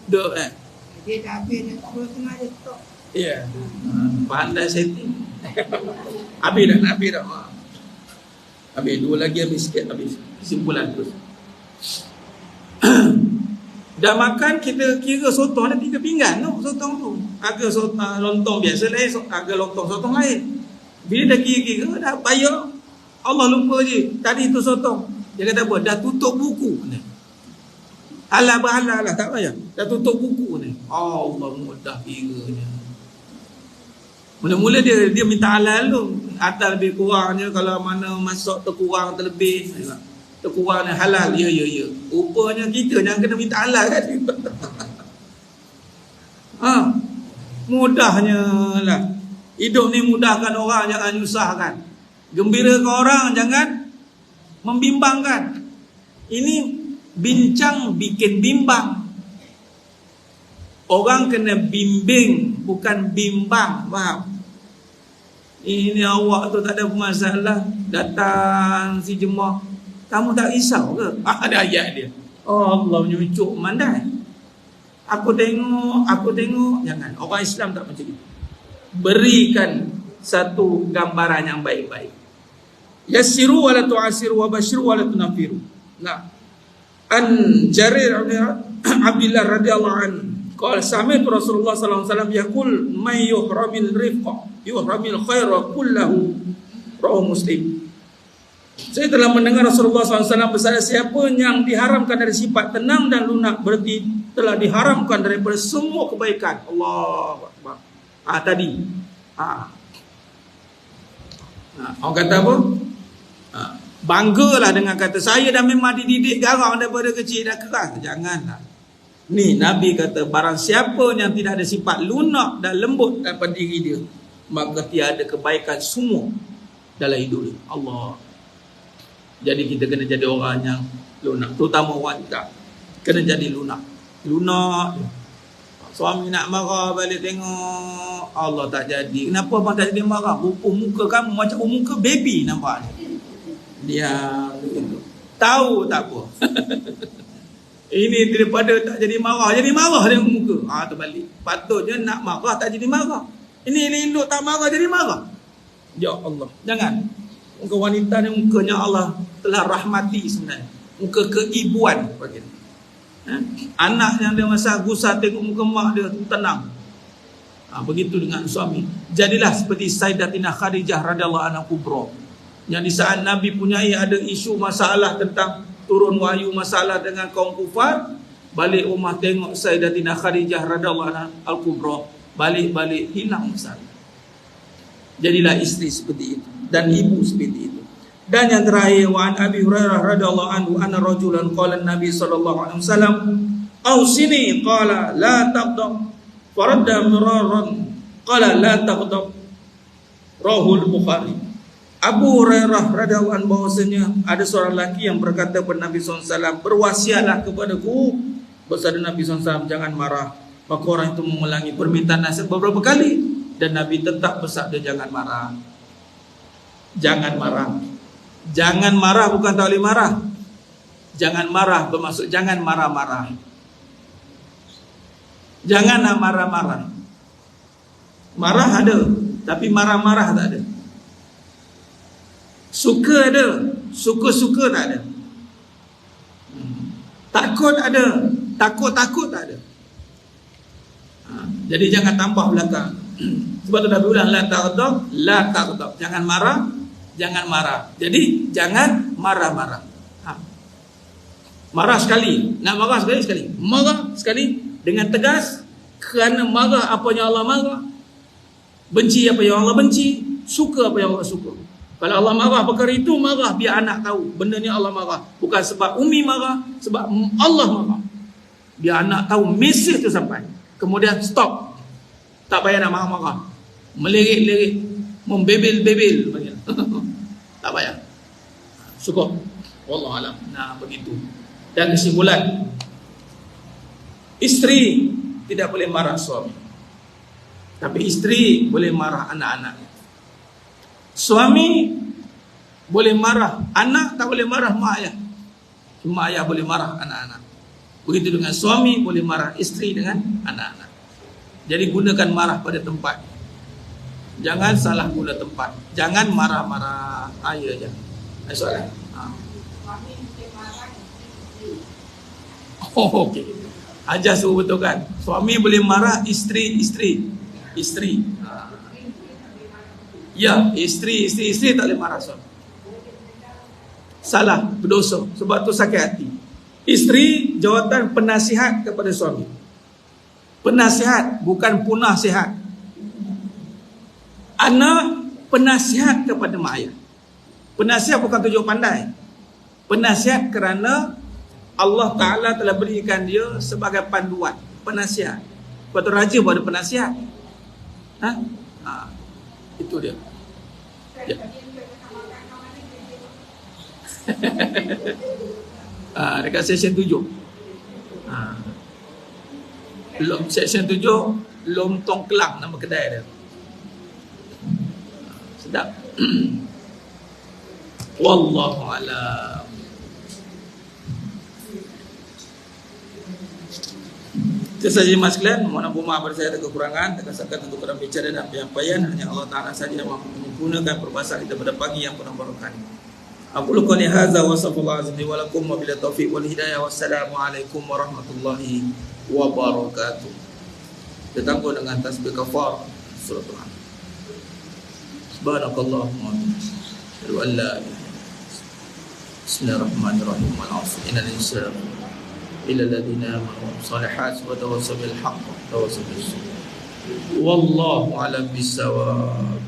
Duk kan. Dia dah habis dah 10.30 dia stop. Ya. Pandai setting. Habis dah. Habis dua lagi, habis sikit, habis. Kesimpulan terus. Dah makan kita kira sotong ada 3 pinggan tu, sotong tu. Harga lontong biasa lain, harga lontong sotong lain. Bila dah kira-kira dah bayar, Allah lupa je tadi tu sotong. Dia kata apa? Dah tutup buku ni. Halal berhalal lah, tak payah. Dah tutup buku ni. Allah mudah kiranya. Mula-mula dia minta halal tu. Atas lebih kurangnya, kalau mana masuk terkurang terlebih, terkurang ni halal. Ya. Rupanya kita yang kena minta halal kan. Mudahnya lah. Hidup ni mudahkan orang, jangan nyusahkan. Gembirakan orang, jangan membimbangkan. Ini bincang bikin bimbang. Orang kena bimbing, bukan bimbang. Faham? Ini awak tu tak ada masalah, datang si jemaah, kamu tak risau ke? Ada ayat dia. Allah menyucuk mandai. Aku tengok. Jangan. Orang Islam tak macam itu. Berikan satu gambaran yang baik-baik. Yassiru wa la tu'asiru wa basyiru wa la tunafiru. Nah. An Jarir Abdullah radhiyallahu anhu qala sami'tu Rasulullah sallallahu alaihi wasallam yaqul may yuhramil rifqa yuhramil khaira kullahu, rawahu Muslim. Saya telah mendengar Rasulullah SAW bersabda, siapa yang diharamkan dari sifat tenang dan lunak berarti telah diharamkan daripada semua kebaikan. Allahu Akbar. Tadi orang kata apa? Banggalah dengan kata saya dah memang dididik garang daripada kecil, dah keras. Janganlah. Ni Nabi kata barang siapa yang tidak ada sifat lunak dan lembut pada diri dia, maka tiada kebaikan semua dalam hidup dia. Allah. Jadi kita kena jadi orang yang lunak, terutama wanita. Kena jadi lunak. Lunak. Suami nak marah balik tengok, Allah tak jadi. Kenapa abang tak jadi marah? Muka kamu macam muka baby nampak. Dia tahu tak apa. Ini daripada tak jadi marah dengan muka. Terbalik. Patutnya nak marah tak jadi marah. Ini elok tak marah jadi marah. Ya Allah, jangan. Muka wanita ni mukanya Allah telah rahmati sebenarnya. Muka keibuan bagi dia. Anak yang dia masa gusar tengok muka mak dia tenang. Begitu dengan suami. Jadilah seperti Sayyidatina Khadijah radhiyallahu anha kubra. Yang di saat Nabi punyai ada isu masalah tentang turun wahyu masalah dengan kaum kufar, balik rumah tengok Sayyidatina Khadijah radhiyallahu anha al-kubra, balik-balik hilang masalah. Jadilah isteri seperti itu dan ibu seperti itu. Dan yang terakhir, wa an Abi Hurairah radhiyallahu anhu anna rajulan qala Nabi sallallahu alaihi wasallam ausini qala la taghdab faradda miraran qala la taghdab, rahul Bukhari. Abu Hurairah radhiyallahu anhu bahwasanya ada seorang lelaki yang berkata kepada Nabi SAW, berwasiatlah kepadaku, bersabda Nabi SAW, jangan marah. Maka orang itu mengulangi permintaan nasihat beberapa kali dan Nabi tetap bersabda jangan marah. Jangan marah. Jangan marah bukan tak boleh marah. Jangan marah bermaksud jangan marah-marah. Jangan nak marah-marah. Marah ada, tapi marah-marah tak ada. Suka ada, suka-suka tak ada. Takut ada, takut-takut tak ada. Jadi jangan tambah belakang. Sebab tu Nabi ulang la taghdab, jangan marah, jangan marah. Jadi jangan marah-marah. Marah sekali, nak marah sekali. Marah sekali dengan tegas kerana marah apa yang Allah marah. Benci apa yang Allah benci, suka apa yang Allah suka. Kalau Allah marah perkara itu, marah biar anak tahu benda ni Allah marah. Bukan sebab umi marah, sebab Allah marah. Biar anak tahu mesej tu sampai. Kemudian stop. Tak payah nak marah-marah. Melirik-lirik, membebel-bebel. Tak payah. Cukup. Wallahu alam. Nah, begitu. Dan kesimpulan, isteri tidak boleh marah suami. Tapi isteri boleh marah anak-anaknya. Suami boleh marah anak, tak boleh marah mak ayah. Mak ayah boleh marah anak-anak. Begitu dengan suami boleh marah isteri dengan anak-anak. Jadi gunakan marah pada tempat. Jangan salah guna tempat. Jangan marah-marah ayah je. Ada soalan? Okey. Ajar suruh betulkan. Suami boleh marah, isteri. Ya, isteri tak boleh marah suami. Salah, berdosa. Sebab tu sakit hati. Isteri jawatan penasihat kepada suami. Penasihat, bukan punah sihat. Anak penasihat kepada mak ayah. Penasihat bukan tujuan pandai. Penasihat kerana Allah Ta'ala telah berikan dia sebagai panduan. Penasihat. Sebab tu raja pun ada penasihat. Itu dia. Ya. Dekat session 7. Session 7 Lom Tong Kelang nama kedai dia. Sedap. Wallahu a'lam. Itu saja mas sekalian. Mohon ampun maaf pada saya ada kekurangan. Terkasahkan untuk kurang bicara dan penyampaian. Hanya Allah Ta'ala saja yang mampu menggunakan perbahasan kita pada pagi yang penuh berkah. Aku lupa ni hadza wa sallallahu alaihi wa lakum wa bila taufiq wal hidayah. Wassalamualaikum warahmatullahi wabarakatuh. Kita tangguh dengan tasbih kafar surah Tuhan. Subhanakallahumma wa bihamdika wa la ilaha illa anta. Bismillahirrahmanirrahim. Innal insana illa alladhina amanu salihat wa tawassaw bil haqq wa tawassaw bis sabr. Wallahu a'lam bissawab.